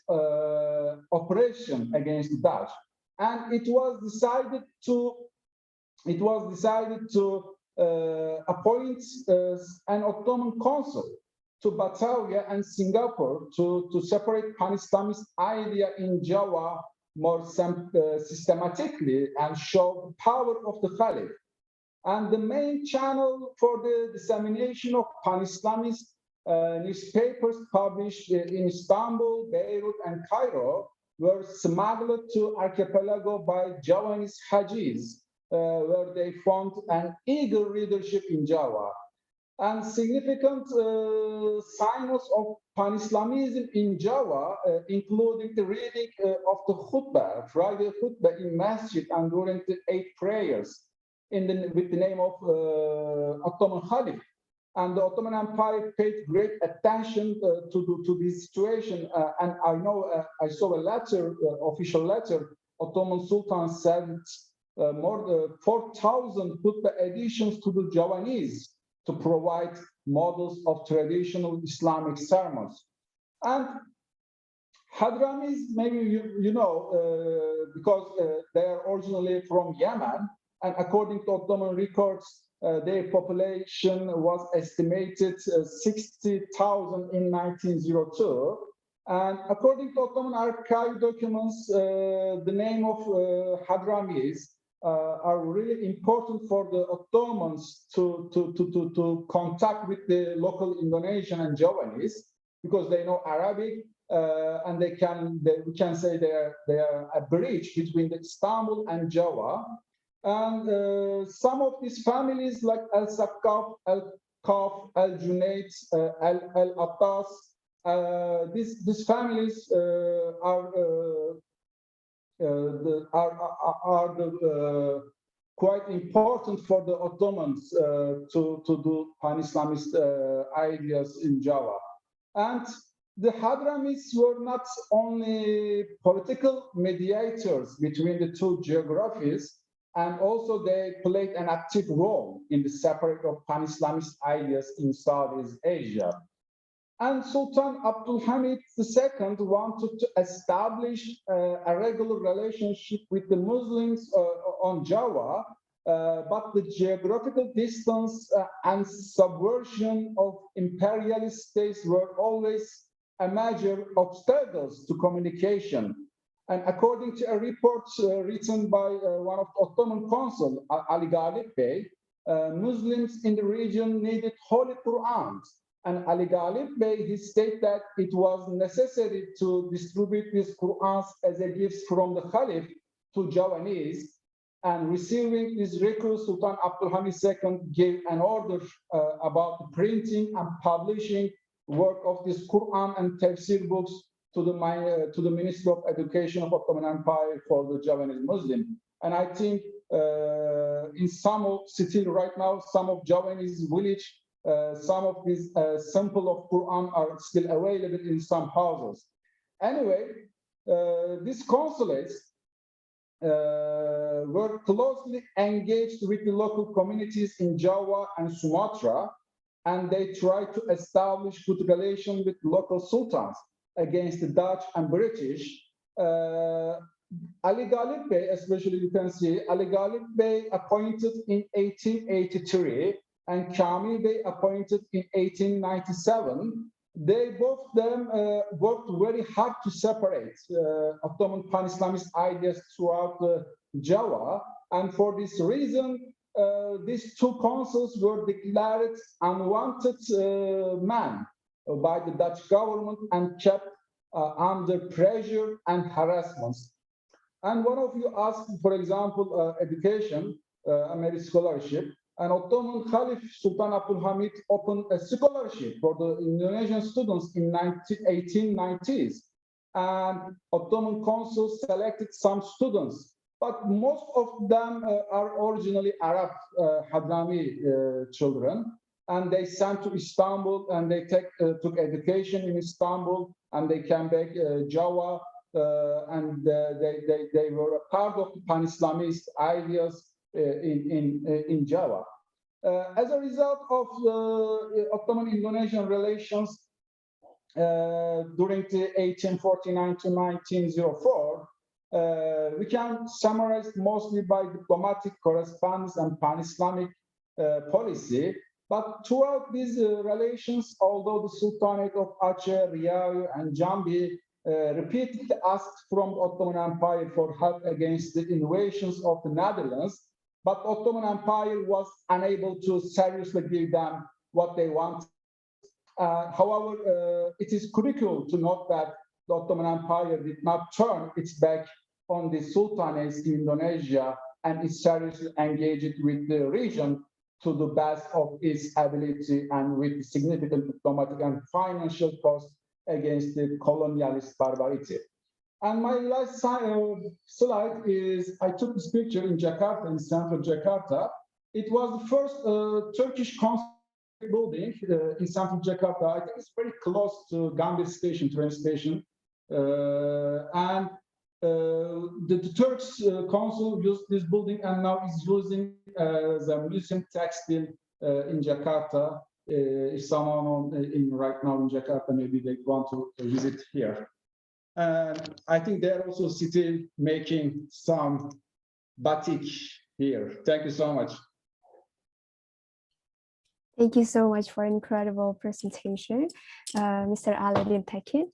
oppression against the Dutch. And it was decided to appoint an Ottoman consul to Batavia and Singapore to separate pan-Islamist idea in Java more systematically and show the power of the Caliph. And the main channel for the dissemination of pan-Islamist newspapers published in Istanbul, Beirut, and Cairo were smuggled to Archipelago by Javanese Hajis, where they found an eager readership in Java. And significant signs of pan-Islamism in Java, including the reading of the khutbah, Friday khutbah in masjid and during the 8 prayers with the name of Ottoman Khalif. And the Ottoman Empire paid great attention to this situation. And I know I saw a letter, official letter, Ottoman Sultan sent more than 4,000 khutbah editions to the Javanese to provide models of traditional Islamic sermons. And Hadramis, maybe you know, because they are originally from Yemen, and according to Ottoman records, their population was estimated 60,000 in 1902. And according to Ottoman archive documents, the name of Hadramis are really important for the Ottomans to contact with the local Indonesian and Javanese, because they know Arabic, and we can say they are a bridge between Istanbul and Java. And some of these families like Al-Saqqaf, Al-Kaf, Al-Junayd, Al-Attas, these families are quite important for the Ottomans to do pan-Islamist ideas in Java. And the Hadramis were not only political mediators between the two geographies, and also they played an active role in the separate of pan-Islamist ideas in Southeast Asia. And Sultan Abdulhamid II wanted to establish a regular relationship with the Muslims on Java, but the geographical distance and subversion of imperialist states were always a major obstacles to communication. And according to a report written by one of the Ottoman consul, Ali Galip Bey, Muslims in the region needed holy Qur'ans. And Ali Galip Bey, he stated that it was necessary to distribute these Qur'ans as a gift from the Caliph to Javanese. And receiving this request, Sultan Abdulhamid II gave an order about the printing and publishing work of this Quran and Tafsir books to the Ministry of Education of Ottoman Empire for the Javanese Muslim. And I think in some of cities right now, some of Javanese village, some of these sample of Quran are still available in some houses. Anyway, these consulates were closely engaged with the local communities in Java and Sumatra, and they tried to establish good relations with local sultans against the Dutch and British. Ali Galip Bey, especially you can see, Ali Galip Bey appointed in 1883 and Kamil Bey appointed in 1897. They both them worked very hard to separate Ottoman pan-Islamist ideas throughout Java, and for this reason, these two consuls were declared unwanted men by the Dutch government and kept under pressure and harassment. And one of you asked, for example, education, maybe scholarship, and Ottoman Caliph Sultan Abdulhamid opened a scholarship for the Indonesian students in 1890s. And Ottoman consuls selected some students, but most of them are originally Arab Hadrami children. And they sent to Istanbul and they took education in Istanbul, and they came back Java, and they were a part of the pan-Islamist ideas in Java. As a result of the Ottoman-Indonesian relations during the 1849 to 1904, we can summarize mostly by diplomatic correspondence and pan-Islamic policy. But throughout these relations, although the Sultanate of Aceh, Riau, and Jambi repeatedly asked from the Ottoman Empire for help against the invasions of the Netherlands, but Ottoman Empire was unable to seriously give them what they want. However, it is critical to note that the Ottoman Empire did not turn its back on the Sultanates in Indonesia, and it seriously engaged with the region to the best of its ability and with significant diplomatic and financial costs against the colonialist barbarity. And my last slide is, I took this picture in Jakarta, in central Jakarta. It was the first Turkish consulate building in central Jakarta. I think it's very close to Gambir station, train station. And the Turks consul used this building and now is using the museum textile in Jakarta. If someone right now in Jakarta, maybe they want to visit here. And I think they're also still making some batik here. Thank you so much. Thank you so much for an incredible presentation, Mr. Aladdin TEKİN.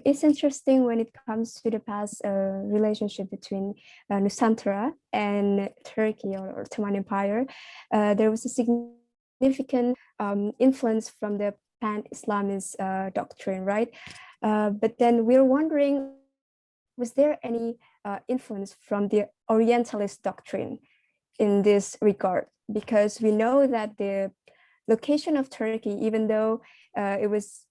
It's interesting when it comes to the past relationship between Nusantara and Turkey or Ottoman Empire. There was a significant influence from the pan-Islamist doctrine, right? But then we're wondering, was there any influence from the Orientalist doctrine in this regard? Because we know that the location of Turkey, even though it was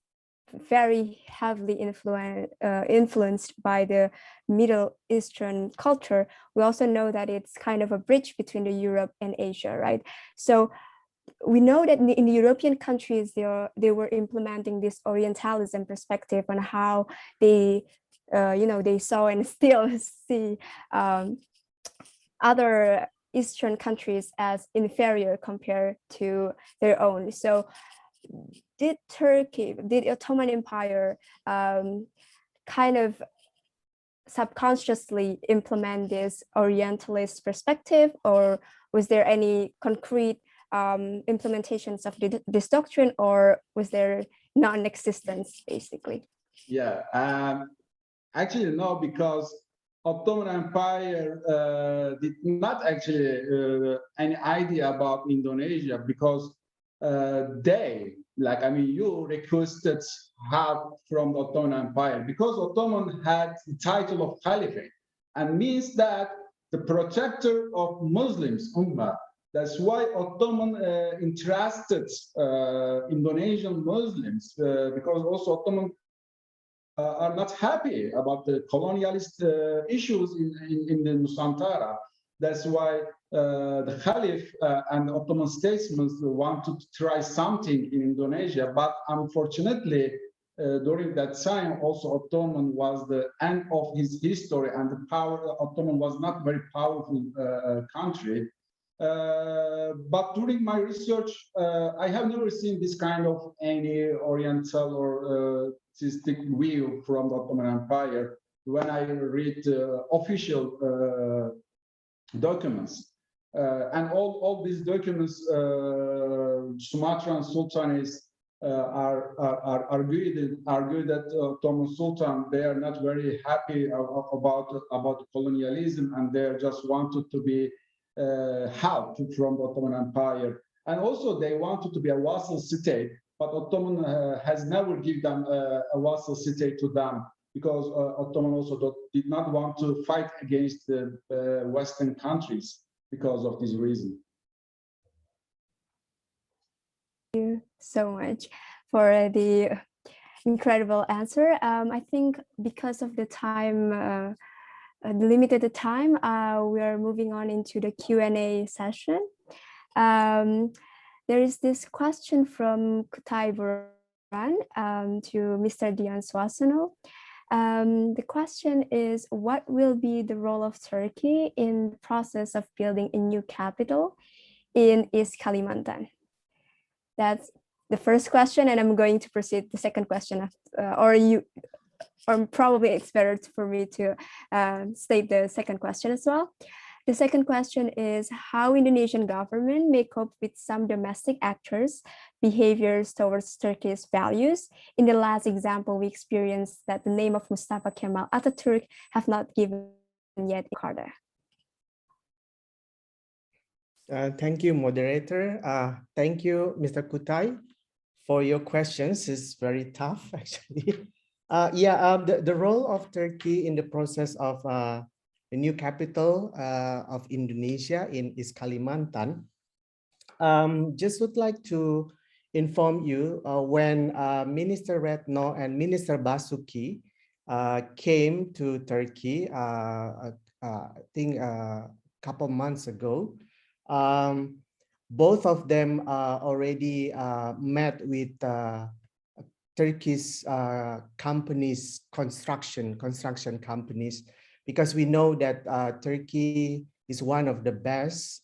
very heavily influenced by the Middle Eastern culture, we also know that it's kind of a bridge between the Europe and Asia, right? So we know that in the European countries, they were implementing this Orientalism perspective on how they, they saw and still see other Eastern countries as inferior compared to their own. So did the Ottoman Empire kind of subconsciously implement this Orientalist perspective, or was there any concrete implementations of this doctrine, or was there non-existence basically? Yeah, actually no, because Ottoman Empire did not actually any idea about Indonesia, because you requested help from the Ottoman Empire, because Ottoman had the title of Caliphate, and means that the protector of Muslims, Ummah. That's why Ottoman interested Indonesian Muslims, because also Ottoman are not happy about the colonialist issues in the Nusantara. That's why the Caliph and Ottoman statesmen wanted to try something in Indonesia, but unfortunately, during that time, also Ottoman was the end of his history, and the Ottoman was not very powerful country. But during my research, I have never seen this kind of any Oriental or view from the Ottoman Empire when I read official documents. And all these documents, Sumatran Sultanates argue that Ottoman Sultan, they are not very happy about colonialism, and they just wanted to be helped from the Ottoman Empire. And also they wanted to be a vassal state, but Ottoman has never given them a vassal state to them, because Ottoman also did not want to fight against the Western countries because of this reason. Thank you so much for the incredible answer. I think because of the time, the limited time, we are moving on into the Q&A session. There is this question from Kutai Buran to Mr. Dian Swasano. The question is, what will be the role of Turkey in the process of building a new capital in East Kalimantan? That's the first question, and I'm going to proceed the second question, or probably it's better for me to state the second question as well. The second question is how Indonesian government may cope with some domestic actors' behaviors towards Turkey's values. In the last example, we experienced that the name of Mustafa Kemal Atatürk have not given yet in Jakarta. Thank you, moderator. Thank you, Mr. Kutai, for your questions. It's very tough, actually. The role of Turkey in the process of the new capital of Indonesia in East Kalimantan. Just would like to inform you when Minister Retno and Minister Basuki came to Turkey, I think a couple months ago. Both of them already met with Turkish companies, construction companies, because we know that Turkey is one of the best.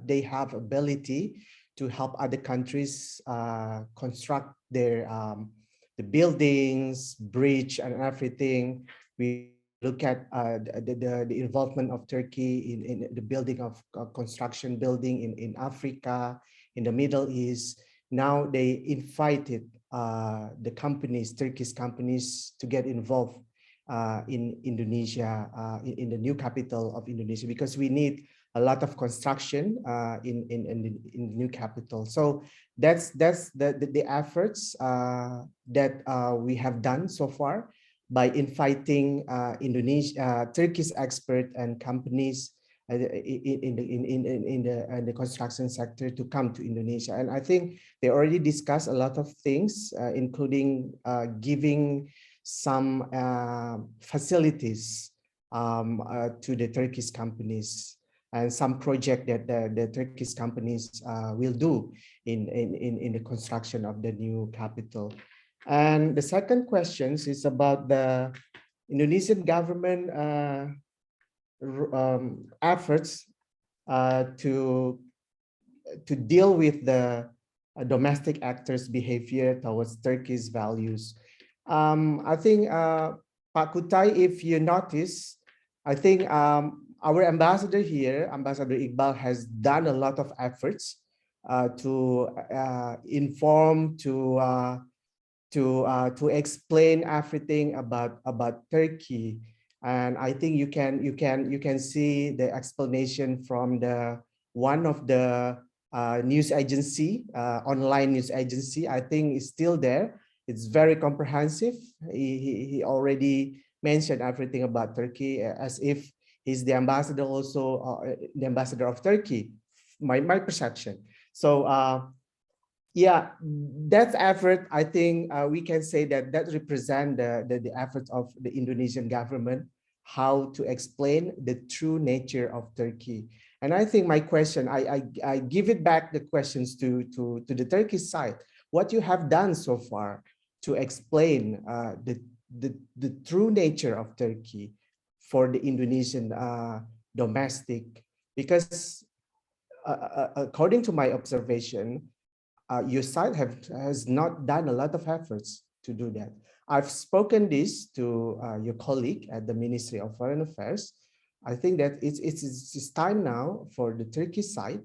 They have ability to help other countries construct their the buildings, bridge, and everything. We look at the involvement of Turkey in the building of construction building in Africa, in the Middle East. Now they invited the companies, Turkish companies, to get involved in Indonesia, in the new capital of Indonesia, because we need a lot of construction in the new capital. So that's the efforts that we have done so far by inviting Turkish experts and companies in the construction sector to come to Indonesia. And I think they already discussed a lot of things, including giving some facilities to the Turkish companies, and some project that the Turkish companies will do in the construction of the new capital. And the second question is about the Indonesian government efforts to deal with the domestic actors' behavior towards Turkey's values. I think, Pak Kutai, if you notice, I think our ambassador here, Ambassador Iqbal, has done a lot of efforts to inform, to explain everything about Turkey. And I think you can see the explanation from one of the news agency, online news agency. I think it's still there. It's very comprehensive. He already mentioned everything about Turkey, as if he's the ambassador, also the ambassador of Turkey, my perception. So yeah, that effort, I think we can say that represent the efforts of the Indonesian government, how to explain the true nature of Turkey. And I think my question, I give it back the questions to the Turkish side. What you have done so far to explain the true nature of Turkey for the Indonesian domestic, because according to my observation, your side has not done a lot of efforts to do that. I've spoken this to your colleague at the Ministry of Foreign Affairs. I think that it's time now for the Turkish side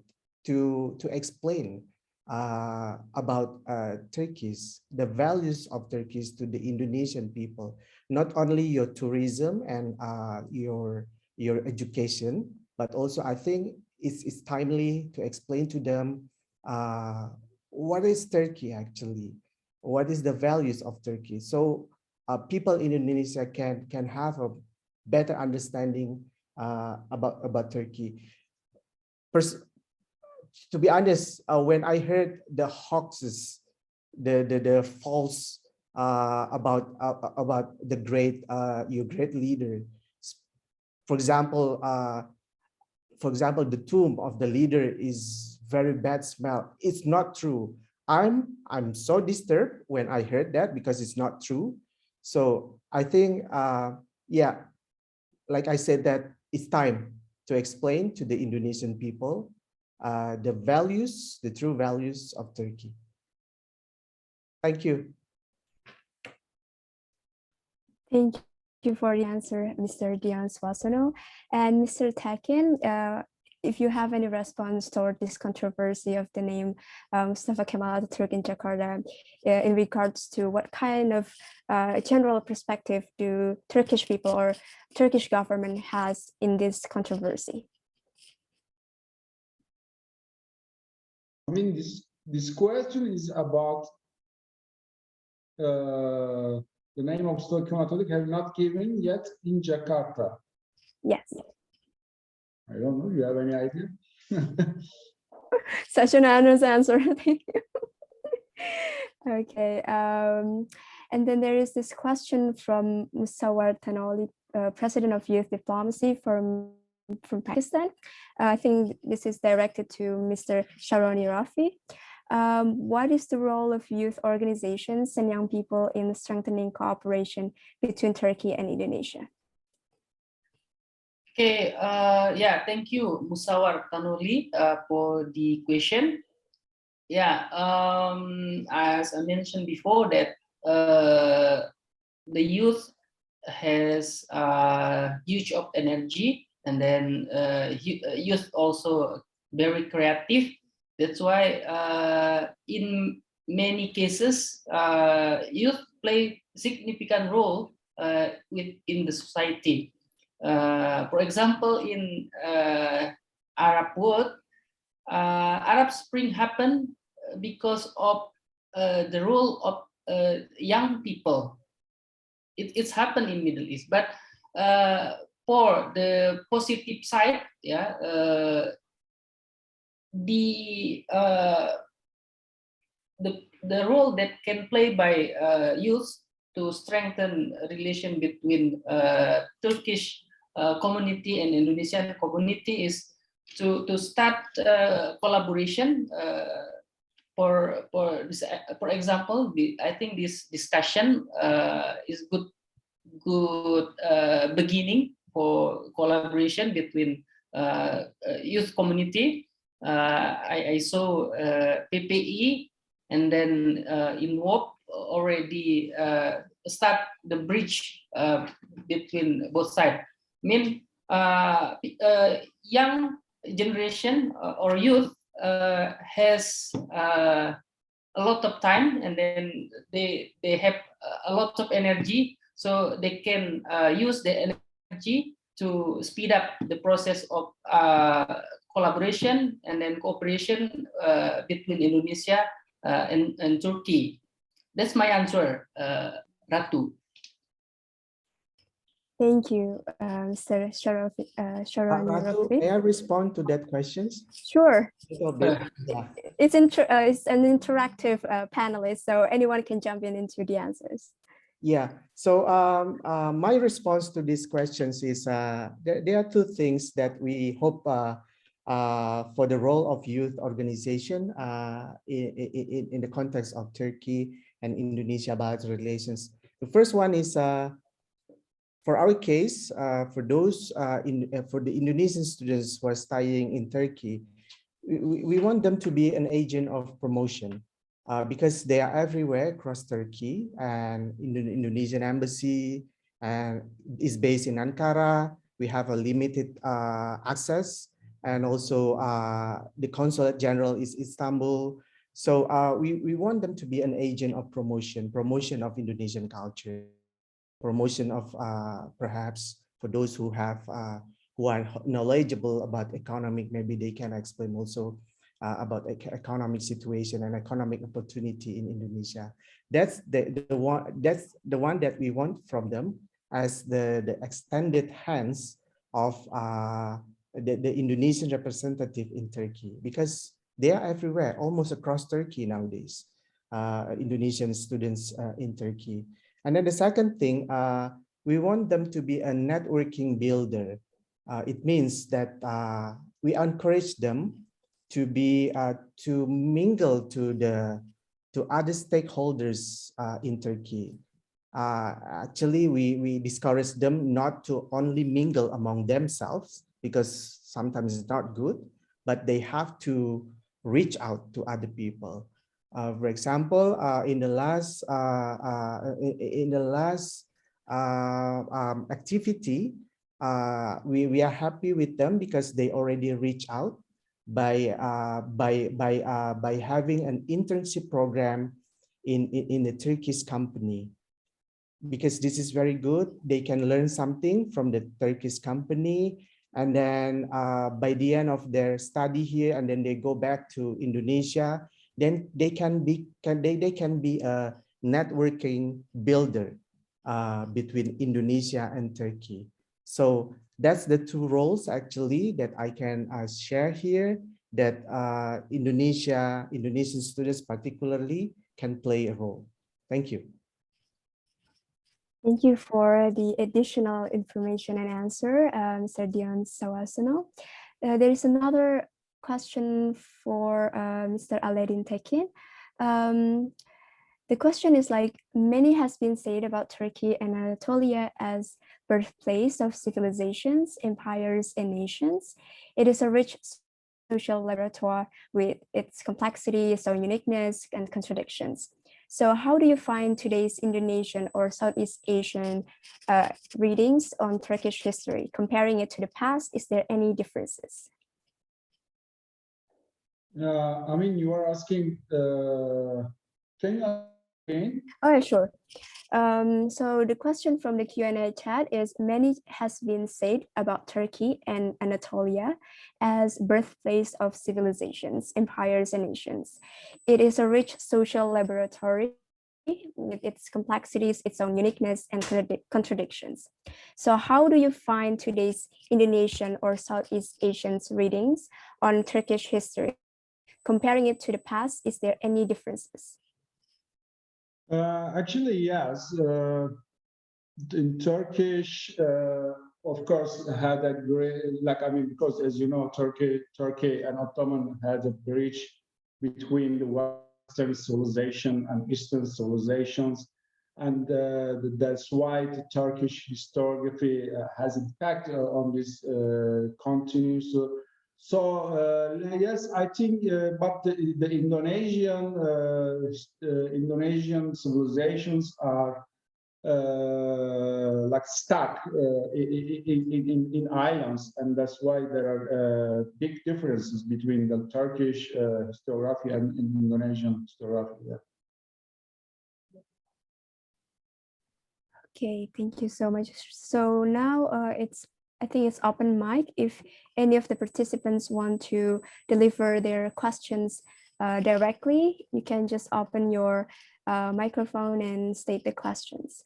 to explain about the values of Turkey to the Indonesian people, not only your tourism and your education, but also I think it's timely to explain to them what is Turkey actually, what is the values of Turkey, so people in Indonesia can have a better understanding about Turkey. To be honest, when I heard the hoaxes, the false about your great leader, for example, the tomb of the leader is very bad smell. It's not true. I'm so disturbed when I heard that, because it's not true. So I think, yeah, like I said, that it's time to explain to the Indonesian people the values, the true values of Turkey. Thank you. Thank you for the answer, Mr. Dian Swasono. And Mr. TEKİN, if you have any response toward this controversy of the name Mustafa Kemal Atatürk in Jakarta, in regards to what kind of general perspective do Turkish people or Turkish government has in this controversy? I mean, this question is about the name of Mustafa Kemal Atatürk have not given yet in Jakarta. Yes. I don't know. You have any idea? Such an honest answer. Thank you. Okay. And then there is this question from Musawar Tanoli, President of Youth Diplomacy from Pakistan. I think this is directed to Mr. Sya'roni Rafi. What is the role of youth organizations and young people in strengthening cooperation between Turkey and Indonesia? Okay, yeah, thank you, Musawar Tanoli, for the question. Yeah, as I mentioned before, that the youth has huge of energy, and then youth also very creative. That's why in many cases youth play significant role within the society. For example, in Arab world, Arab Spring happened because of the role of young people. It's happened in Middle East, but for the positive side, yeah, the role that can play by youth to strengthen relation between Turkish community and Indonesian community is to start collaboration. For this, for example, I think this discussion is good beginning for collaboration between youth community. I saw PPI and then INTWOP already start the bridge between both sides. I mean, young generation or youth has a lot of time, and then they have a lot of energy, so they can use the energy to speed up the process of collaboration and then cooperation between Indonesia and Turkey. That's my answer, Ratu. Thank you, Mr. Sya'roni. Ratu, may I respond to that questions? Sure. Yeah. It's an interactive panelist, so anyone can jump into the answers. Yeah. So my response to these questions is there are two things that we hope for the role of youth organization in the context of Turkey and Indonesia bilateral relations. The first one is for our case, for those for the Indonesian students who are studying in Turkey, we want them to be an agent of promotion because they are everywhere across Turkey, and in the Indonesian embassy is based in Ankara. We have a limited access, and also the consulate general is Istanbul. So we want them to be an agent of promotion of Indonesian culture, promotion of perhaps for those who have who are knowledgeable about economic, maybe they can explain also about economic situation and economic opportunity in Indonesia. That's the one that we want from them as the extended hands of the Indonesian representative in Turkey, because they are everywhere, almost across Turkey nowadays, Indonesian students in Turkey. And then the second thing, we want them to be a networking builder. It means that we encourage them to be to mingle to other stakeholders in Turkey. Actually, we discourage them not to only mingle among themselves, because sometimes it's not good, but they have to reach out to other people. For example, in the last activity, we are happy with them because they already reach out by having an internship program in the Turkish company, because this is very good. They can learn something from the Turkish company, and then by the end of their study here, and then they go back to Indonesia, then they can be a networking builder between Indonesia and Turkey. So that's the two roles actually that I can share here, that Indonesian students particularly can play a role. Thank you. Thank you for the additional information and answer, Mr. Dion Sawasano. There is another question for Mr. Aladdin TEKİN. The question is like, many has been said about Turkey and Anatolia as birthplace of civilizations, empires, and nations. It is a rich social laboratory with its complexity, its own uniqueness, and contradictions. So how do you find today's Indonesian or Southeast Asian readings on Turkish history? Comparing it to the past, is there any differences? I mean, you are asking, can you again? Oh, yeah, sure. So the question from the Q&A chat is, many has been said about Turkey and Anatolia as birthplace of civilizations, empires, and nations. It is a rich social laboratory with its complexities, its own uniqueness, and contradictions. So how do you find today's Indonesian or Southeast Asians readings on Turkish history? Comparing it to the past, is there any differences? Actually, yes. In Turkish, of course, had a great, because as you know, Turkey and Ottoman had a bridge between the Western civilization and Eastern civilizations, and that's why the Turkish historiography has impact on this continuous. So yes, I think, but the Indonesian civilizations are like stuck in islands, and that's why there are big differences between the Turkish historiography and Indonesian historiography. Yeah. Okay, thank you so much. So now I think it's open mic. If any of the participants want to deliver their questions directly, you can just open your microphone and state the questions.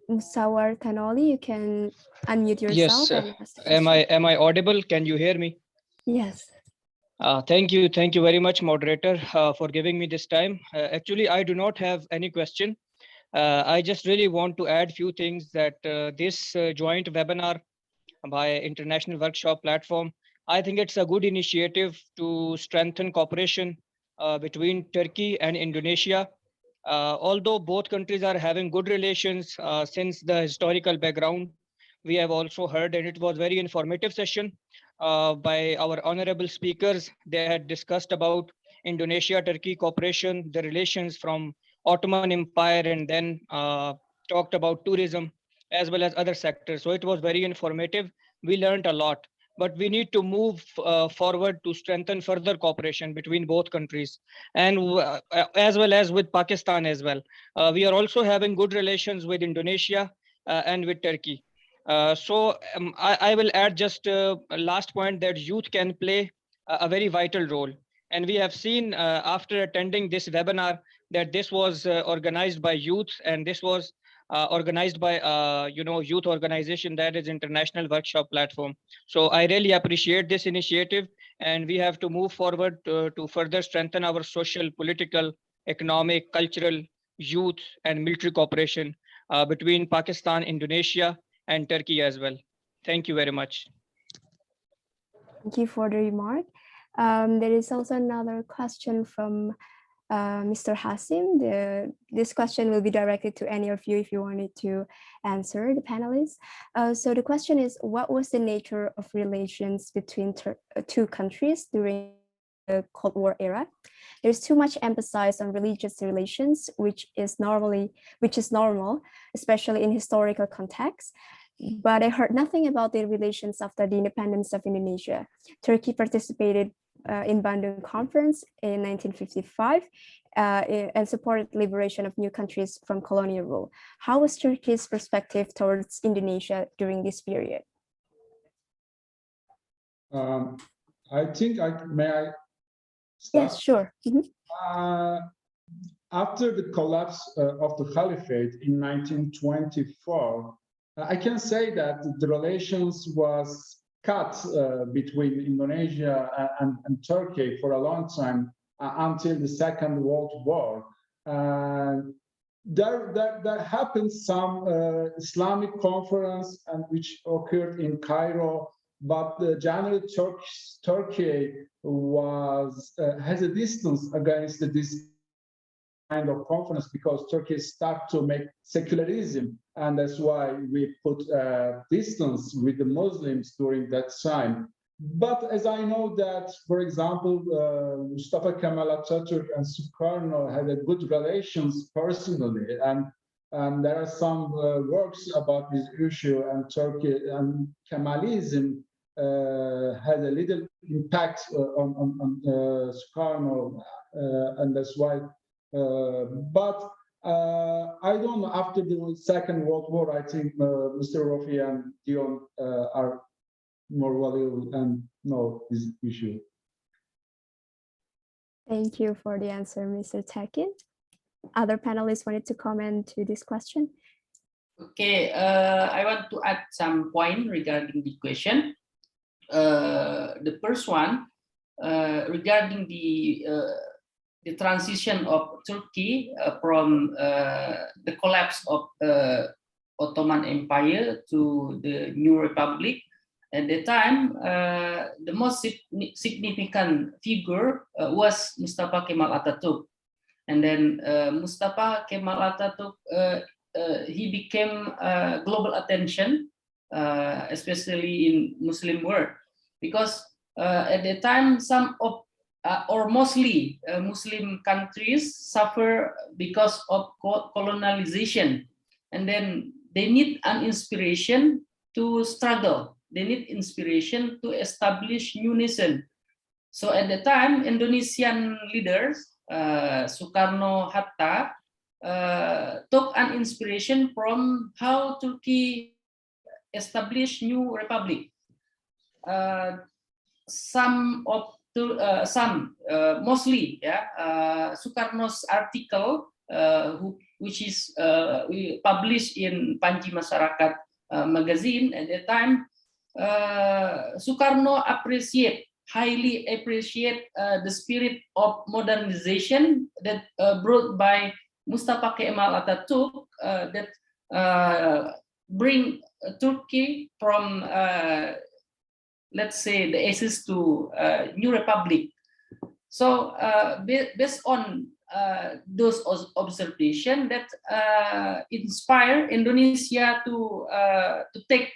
Musawar Tanoli, you can unmute yourself. Yes. And ask the question. Am I audible? Can you hear me? Yes. Thank you very much, moderator, for giving me this time. Actually, I do not have any question. I just really want to add few things that this joint webinar by International Workshop Platform, I think it's a good initiative to strengthen cooperation between Turkey and Indonesia. Although both countries are having good relations since the historical background, we have also heard, and it was very informative session by our honorable speakers. They had discussed about Indonesia-Turkey cooperation, the relations from Ottoman Empire, and then talked about tourism as well as other sectors. So it was very informative. We learned a lot, but we need to move forward to strengthen further cooperation between both countries, and as well as with Pakistan as well. We are also having good relations with Indonesia and with Turkey. I will add just a last point that youth can play a very vital role. And we have seen after attending this webinar that this was organized by youth, and this was organized by youth organization, that is International Workshop Platform. So I really appreciate this initiative, and we have to move forward to further strengthen our social, political, economic, cultural, youth, and military cooperation between Pakistan, Indonesia, and Turkey as well. Thank you very much. Thank you for the remark. There is also another question from Mr. Hasim. This question will be directed to any of you if you wanted to answer, the panelists. So the question is, what was the nature of relations between two countries during the Cold War era? There's too much emphasis on religious relations, which is normal, especially in historical context. But I heard nothing about the relations after the independence of Indonesia. Turkey participated in Bandung Conference in 1955 and supported liberation of new countries from colonial rule. How was Turkey's perspective towards Indonesia during this period? I think may I start? Yes, sure. After the collapse of the Caliphate in 1924, I can say that the relations was cut between Indonesia and Turkey for a long time until the Second World War. There happened some Islamic conference and which occurred in Cairo, but generally Turkey was has a distance against this kind of conference because Turkey started to make secularism, and that's why we put distance with the Muslims during that time. But as I know that, for example, Mustafa Kemal Atatürk and Sukarno had a good relations personally, and there are some works about this issue, and Turkey and Kemalism had a little impact on Sukarno, and that's why. But I don't know, after the Second World War, I think Mr. Rofi and Dion are more valuable and know this issue. Thank you for the answer, Mr. TEKİN. Other panelists wanted to comment to this question? Okay, I want to add some point regarding the question. The first one, regarding the transition of Turkey from the collapse of Ottoman Empire to the new republic. At the time, the most significant figure was Mustafa Kemal Atatürk. And then Mustafa Kemal Atatürk, he became global attention, especially in Muslim world, because at the time, some of or mostly Muslim countries suffer because of colonization, and then they need an inspiration to struggle. They need inspiration to establish new nation. So at the time, Indonesian leaders, Soekarno-Hatta, took an inspiration from how Turkey established new republic. Mostly, Soekarno's article, which is we published in Panji Masyarakat magazine at the time. Soekarno highly appreciate the spirit of modernization that brought by Mustafa Kemal Atatürk, that bring Turkey from let's say the ashes to new republic. So based on those observations that inspire Indonesia to take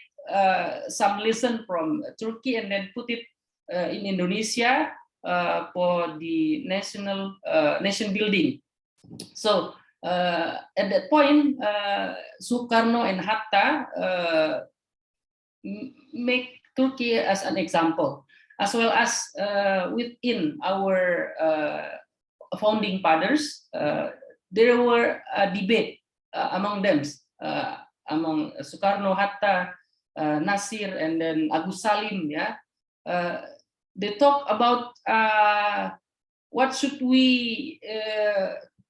some lesson from Turkey and then put it in Indonesia for the nation building. So at that point, Soekarno and Hatta make Turkey as an example, as well as within our founding fathers, there were a debate among them, among Soekarno, Hatta, Nasir, and then Agus Salim. They talk about what should we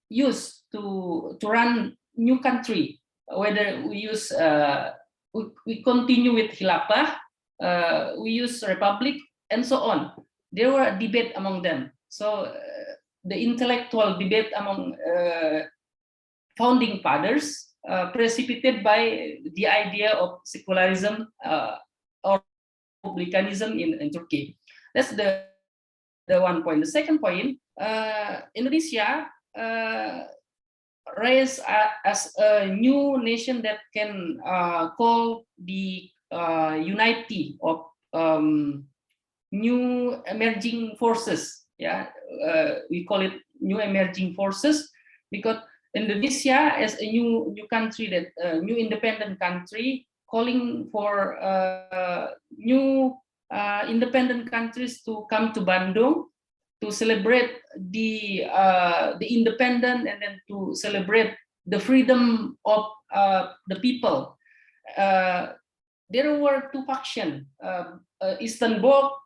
use to run new country, whether we use we continue with Khilafah, we use republic, and so on. There were a debate among them. So the intellectual debate among founding fathers precipitated by the idea of secularism or republicanism in Turkey. That's the one point. The second point, Indonesia raised as a new nation that can call the unity of new emerging forces. We call it new emerging forces because Indonesia as a new country, that new independent country, calling for new independent countries to come to Bandung to celebrate the independent and then to celebrate the freedom of the people. There were two factions, Eastern Bloc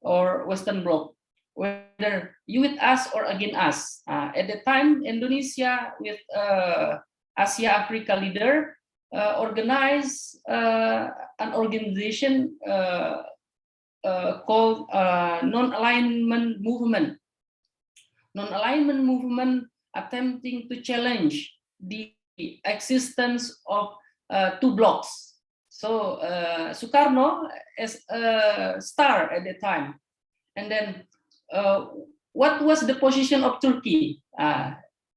or Western Bloc, whether you with us or against us. At the time, Indonesia with Asia Africa leader organized an organization called Non-Alignment Movement. non-alignment movement attempting to challenge the existence of two blocks. So Sukarno as a star at the time. And then what was the position of Turkey?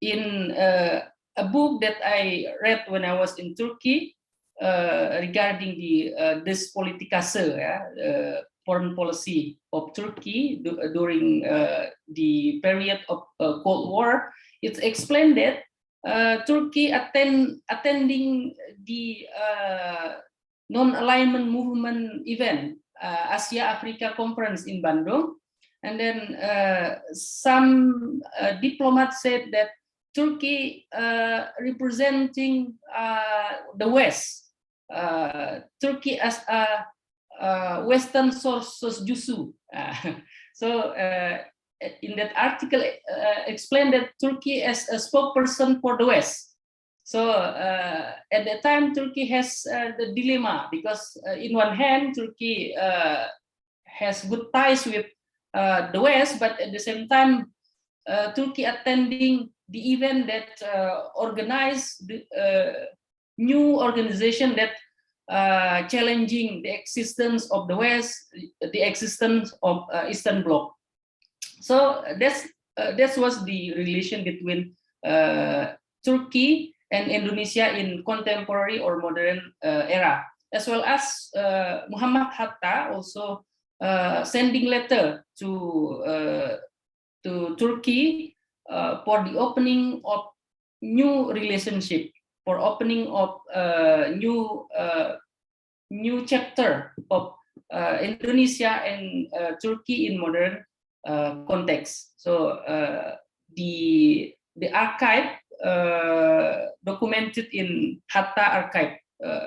In a book that I read when I was in Turkey regarding the Despolitikase, foreign policy of Turkey during the period of Cold War, it's explained that Turkey attending the non-alignment movement event, Asia-Africa Conference in Bandung. And then some diplomats said that Turkey representing the West, Turkey as a Western source jusu. So in that article explained that Turkey as a spokesperson for the West. So at that time, Turkey has the dilemma because in one hand, Turkey has good ties with the West, but at the same time, Turkey attending the event that organized the new organization that challenging the existence of the West, the existence of Eastern Bloc. So that was the relation between Turkey and Indonesia in contemporary or modern era, as well as Muhammad Hatta also sending letter to Turkey for the opening of new relationship, for opening of new chapter of Indonesia and Turkey in modern context. So the archive documented in Hatta archive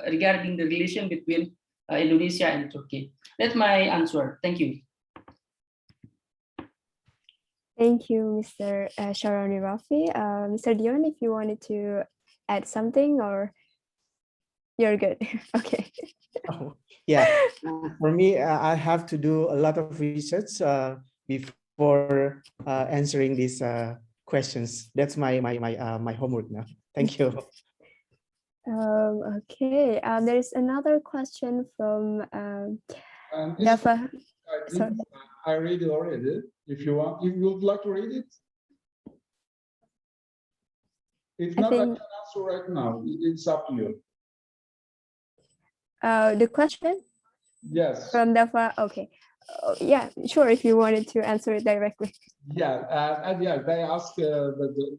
regarding the relation between Indonesia and Turkey. That's my answer. Thank you. Thank you, Mr. Sya'roni Rafi. Mr. Dion, if you wanted to add something, or you're good. Okay. Oh, yeah, for me, I have to do a lot of research before answering these questions. That's my homework now. Thank you. Okay. There's another question from Dava. I read it already. If you want, if you would like to read it. If not, I can answer right now. It's up to you. The question? Yes. From Dava. Okay. Yeah, sure. If you wanted to answer it directly. Yeah, and yeah, they ask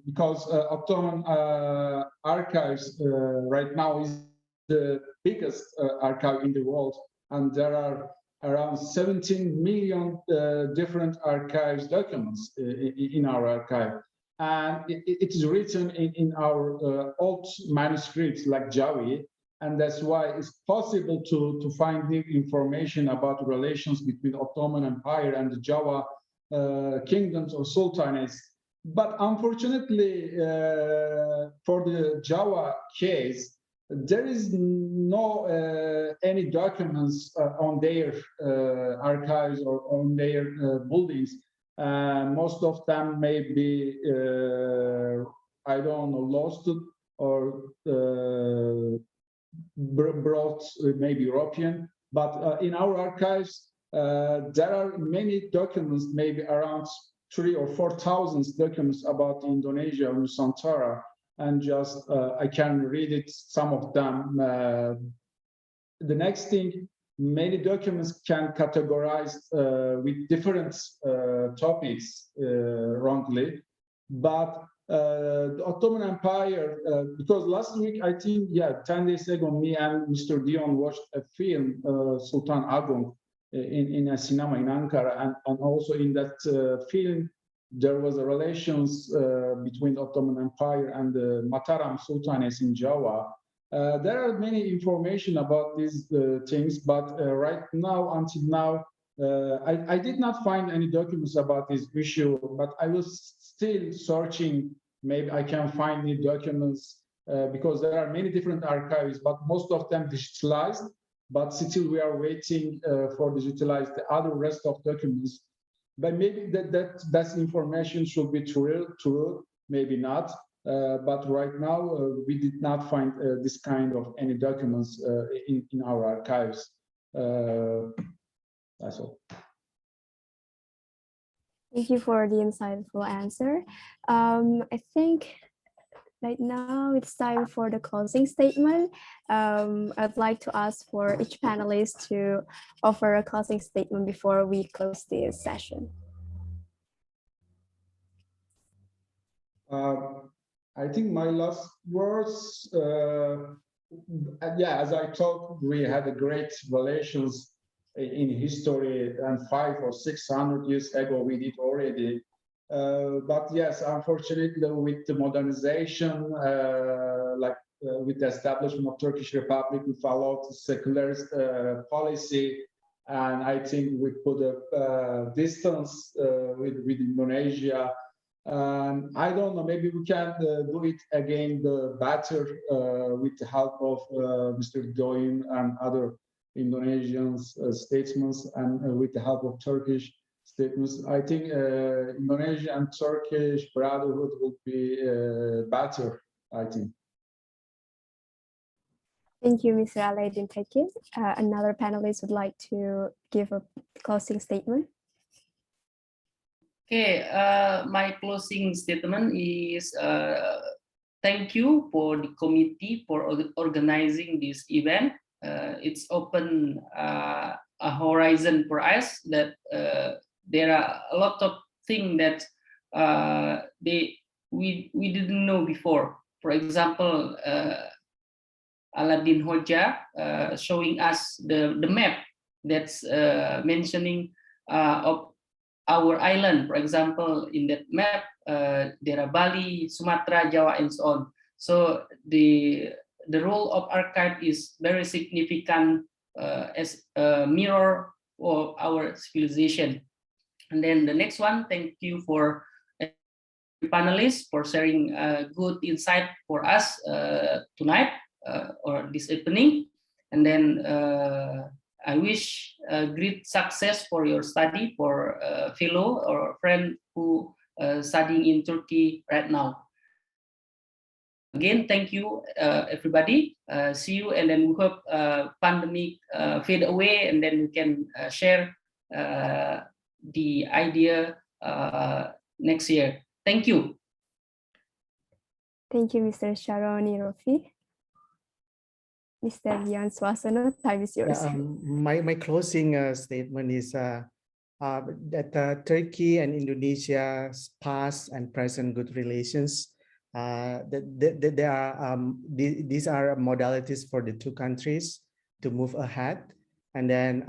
because Ottoman archives right now is the biggest archive in the world, and there are around 17 million different archives documents in our archive, and it is written in our old manuscripts like Jawi. And that's why it's possible to find new information about relations between Ottoman Empire and the Java kingdoms or sultanates. But unfortunately, for the Java case, there is no any documents on their archives or on their buildings. Most of them may be, I don't know, lost or brought maybe European, but in our archives there are many documents, maybe around 3,000 or 4,000 documents about Indonesia and Nusantara, and just I can read it, some of them. The next thing, many documents can categorize with different topics wrongly, but the Ottoman Empire, because last week, I think, yeah, 10 days ago, me and Mr. Dion watched a film, Sultan Agung, in a cinema in Ankara, and also in that film, there was a relations between the Ottoman Empire and the Mataram Sultanates in Java. There are many information about these things, but right now, until now, I did not find any documents about this issue, but I was still searching. Maybe I can find new documents because there are many different archives, but most of them digitalized. But still, we are waiting for digitalized the other rest of documents. but maybe that information should be true, maybe not. But right now, we did not find this kind of any documents in our archives. That's all. Thank you for the insightful answer. I think right now it's time for the closing statement. I'd like to ask for each panelist to offer a closing statement before we close this session. I think my last words, yeah, as I told, we had a great relations in history, and 500 or 600 years ago we did already. But yes, unfortunately, with the modernization, with the establishment of Turkish Republic, we followed the secularist policy, and I think we put a distance with Indonesia. I don't know, maybe we can do it again better with the help of Mr. Doyum and other Indonesian statesmen, and with the help of Turkish statements. I think Indonesia and Turkish brotherhood would be better, I think. Thank you, Mr. Alaeddin Tekin. Another panelist would like to give a closing statement. Okay, my closing statement is thank you for the committee for organizing this event. It's open a horizon for us that there are a lot of things that we didn't know before. For example, Aladdin Hoja showing us the map that's mentioning of our island. For example, in that map, there are Bali, Sumatra, Java, and so on. So the role of archive is very significant as a mirror of our civilization. And then the next one, thank you for panelists for sharing good insight for us tonight or this evening. And then I wish great success for your study for a fellow or a friend who studying in Turkey right now. Again, thank you, everybody. See you, and then we hope pandemic fade away, and then we can share the idea next year. Thank you. Thank you, Mr. Sya'roni Rofi. Mr. Dian Swasana, time is yours. My closing statement is that Turkey and Indonesia's past and present good relations, these are modalities for the two countries to move ahead, and then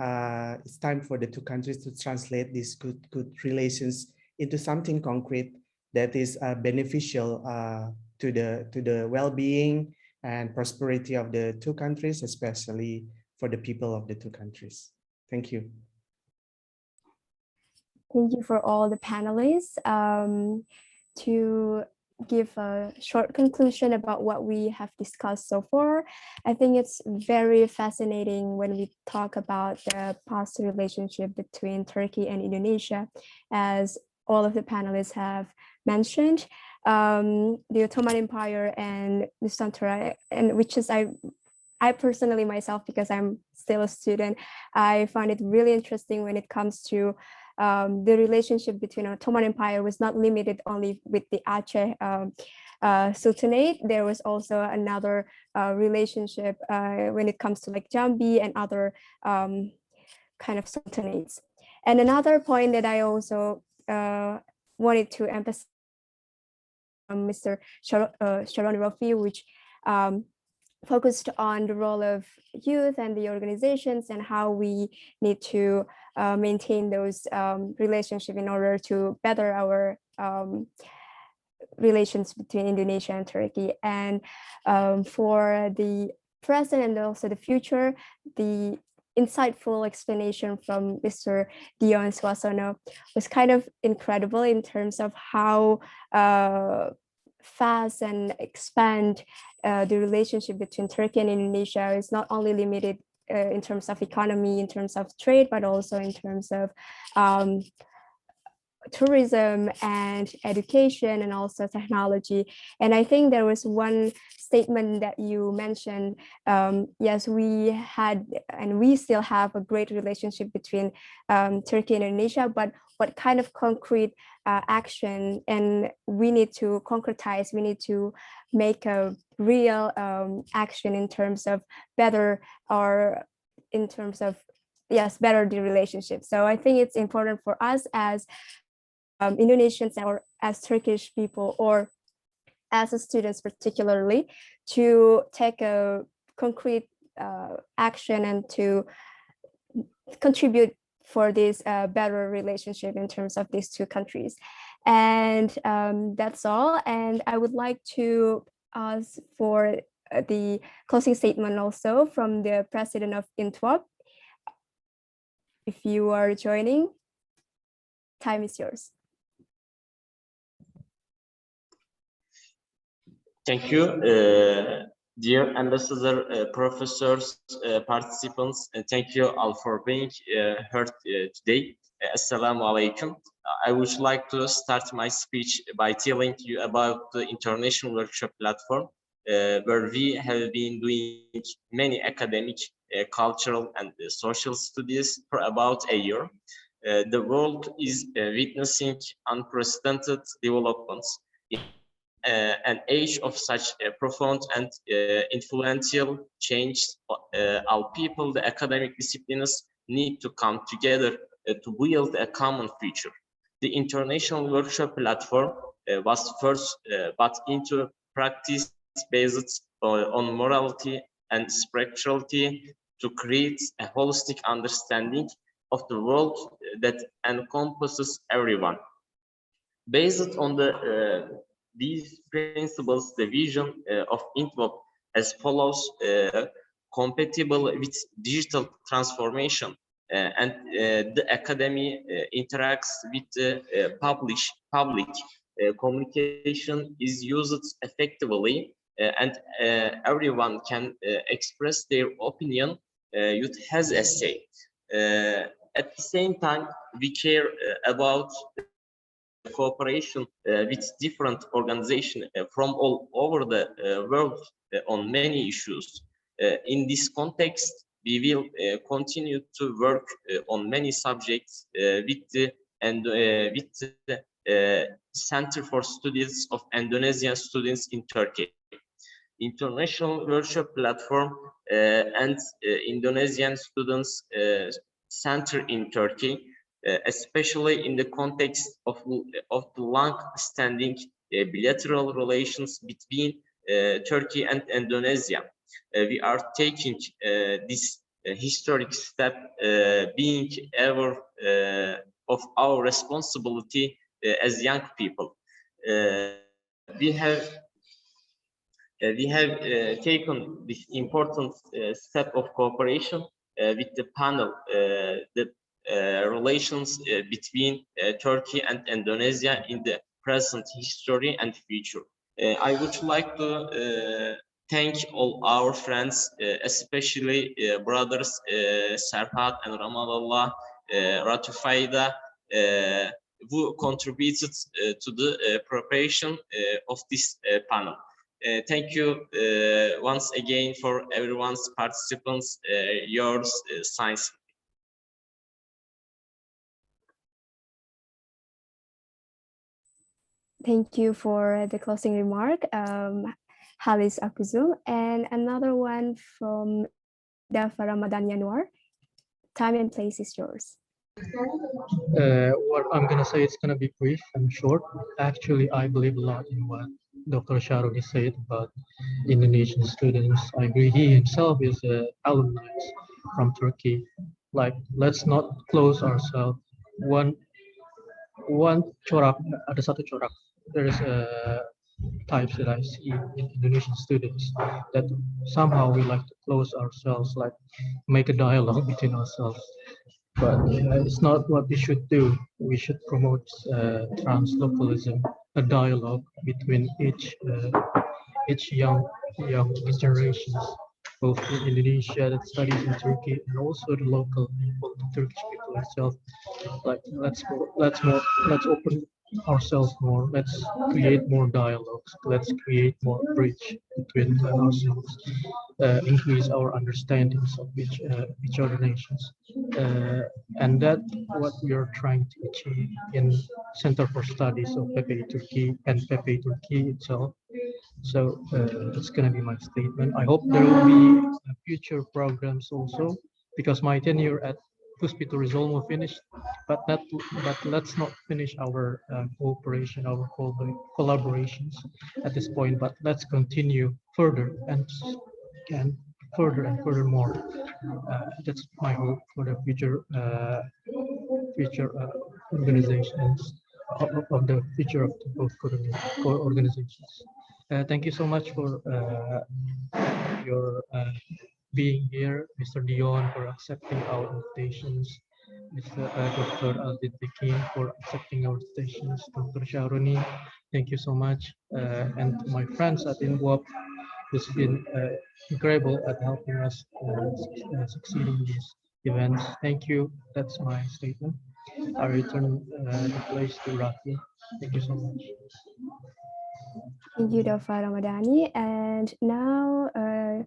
it's time for the two countries to translate these good relations into something concrete that is beneficial to the well-being and prosperity of the two countries, especially for the people of the two countries. Thank you. Thank you for all the panelists. To give a short conclusion about what we have discussed so far, I think it's very fascinating when we talk about the past relationship between Turkey and Indonesia, as all of the panelists have mentioned. The Ottoman Empire and the Sultanate, and which is I personally myself, because I'm still a student, I find it really interesting when it comes to the relationship between Ottoman Empire was not limited only with the Aceh Sultanate. There was also another relationship when it comes to like Jambi and other kind of sultanates. And another point that I also wanted to emphasize, Mr. Sya'roni Rofi, which focused on the role of youth and the organizations and how we need to maintain those relationships in order to better our relations between Indonesia and Turkey. And for the present and also the future, the insightful explanation from Mr. Dion Swasana was kind of incredible in terms of how fast and expand the relationship between Turkey and Indonesia is not only limited in terms of economy, in terms of trade, but also in terms of tourism and education and also technology. And I think there was one statement that you mentioned. Yes, we had and we still have a great relationship between Turkey and Indonesia, but what kind of concrete action, and we need to concretize, we need to make a real action in terms of better, or in terms of, yes, better the relationship. So I think it's important for us as Indonesians or as Turkish people or as students particularly to take a concrete action and to contribute for this better relationship in terms of these two countries. And that's all. And I would like to ask for the closing statement also from the president of INTWOP. If you are joining, time is yours. Thank you, dear ambassador, professors, participants, and thank you all for being heard today. Assalamu alaikum. I would like to start my speech by telling you about the international workshop platform, where we have been doing many academic, cultural, and social studies for about a year. The world is witnessing unprecedented developments. An age of such profound and influential change, all people, the academic disciplines need to come together to build a common future. The international workshop platform was first put into practice based on morality and spirituality to create a holistic understanding of the world that encompasses everyone. Based on these principles, the vision of INTWOP as follows: compatible with digital transformation, and the academy interacts with the public. Communication is used effectively, and everyone can express their opinion. Youth has a say. At the same time, we care about cooperation with different organizations from all over the world on many issues. In this context, we will continue to work on many subjects with the Center for Studies of Indonesian Students in Turkey, International Workshop Platform, and Indonesian Students Center in Turkey, especially in the context of the long-standing bilateral relations between Turkey and Indonesia. We are taking this historic step, being aware of our responsibility as young people. We have taken this important step of cooperation with the panel, the relations between Turkey and Indonesia in the present history and future. I would like to thank all our friends, especially brothers Serhat and Ramadallah, Ratufayda, who contributed to the preparation of this panel. Thank you once again for everyone's participants, yours, Science. Thank you for the closing remark, Halis Akuzum. And another one from Dafa Ramadan Yanwar. Time and place is yours. What I'm gonna say is gonna be brief and short. Actually, I believe a lot in what Dr. Sya'roni said about Indonesian students. I agree. He himself is an alumni from Turkey. Like, let's not close ourselves. One corak, ada satu corak. There is types that I see in Indonesian students that somehow we like to close ourselves, like make a dialogue between ourselves. But it's not what we should do. We should promote translocalism, a dialogue between each young generations. both in Indonesia that studies in Turkey and also the local people, the Turkish people itself. Like let's open ourselves more. Let's create more dialogues. Let's create more bridge between ourselves. Increase our understandings of each other nations, and that what we are trying to achieve in Center for Studies of PPI Turkey and PPI Turkey itself. So that's going to be my statement. I hope there will be future programs also, because my tenure at Puspitur is almost finished. But let's not finish our cooperation, our collaborations at this point. But let's continue further and further and furthermore. That's my hope for the future organizations of the future of both organizations. Thank you so much for your being here, Mr. Dion, for accepting our invitations, Mr. Dr. TEKİN for accepting our invitations, Dr. Sya'roni, thank you so much, and my friends at INTWOP, who's been incredible at helping us succeed in these events. Thank you. That's my statement. I return the place to Rafi. Thank you so much. Thank you, Dr. Ramadhani. And now, I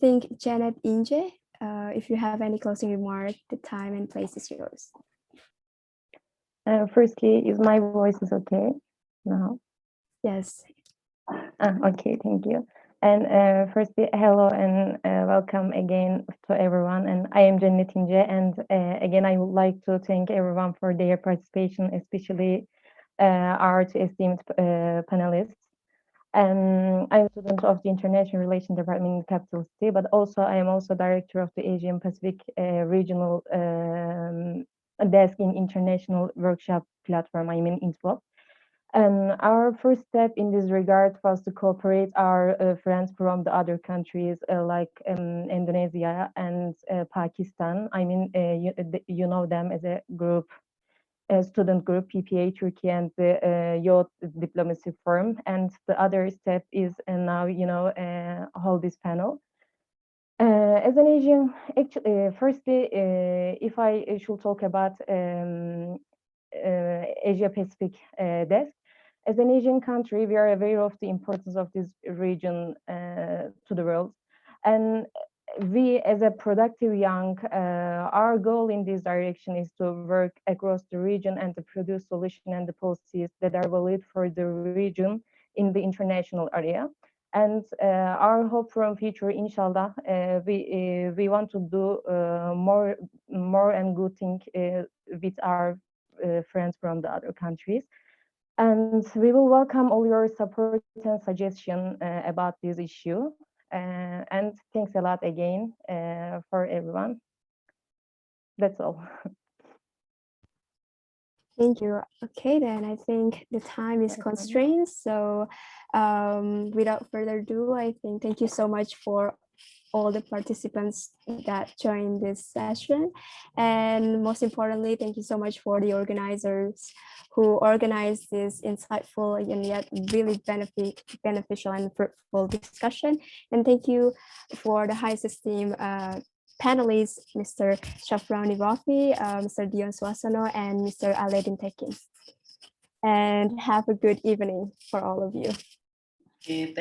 think Janet Inje, if you have any closing remark, the time and place is yours. Firstly, is my voice is okay now? Yes. Okay, thank you. And firstly, hello and welcome again to everyone. And I am Janet Ince. And again, I would like to thank everyone for their participation, especially our two esteemed panelists. I'm a student of the International Relations Department in the capital city, but also I am also director of the Asian Pacific Regional Desk in International Workshop Platform, I mean INTWOP. Our first step in this regard was to cooperate our friends from the other countries like Indonesia and Pakistan. I mean, you know them as a group, a student group, PPI Turkey and the Youth Diplomacy Forum. And the other step is now, hold this panel. As an Asian, actually, firstly, if I should talk about Asia Pacific desk, as an Asian country, we are aware of the importance of this region to the world. And we, as a productive young, our goal in this direction is to work across the region and to produce solutions and the policies that are valid for the region in the international area. And our hope from future, inshallah, we want to do more and good thing with our friends from the other countries. And we will welcome all your support and suggestion about this issue. And thanks a lot again for everyone. That's all. Thank you. Okay, then I think the time is constrained. So without further ado, I think thank you so much for all the participants that joined this session. And most importantly, thank you so much for the organizers who organized this insightful and yet really beneficial and fruitful discussion. And thank you for the highest esteemed panelists, Mr. Sya'roni Rafi, Mr. Dion Suasono, and Mr. Aledin TEKİN. And have a good evening for all of you. Okay, thank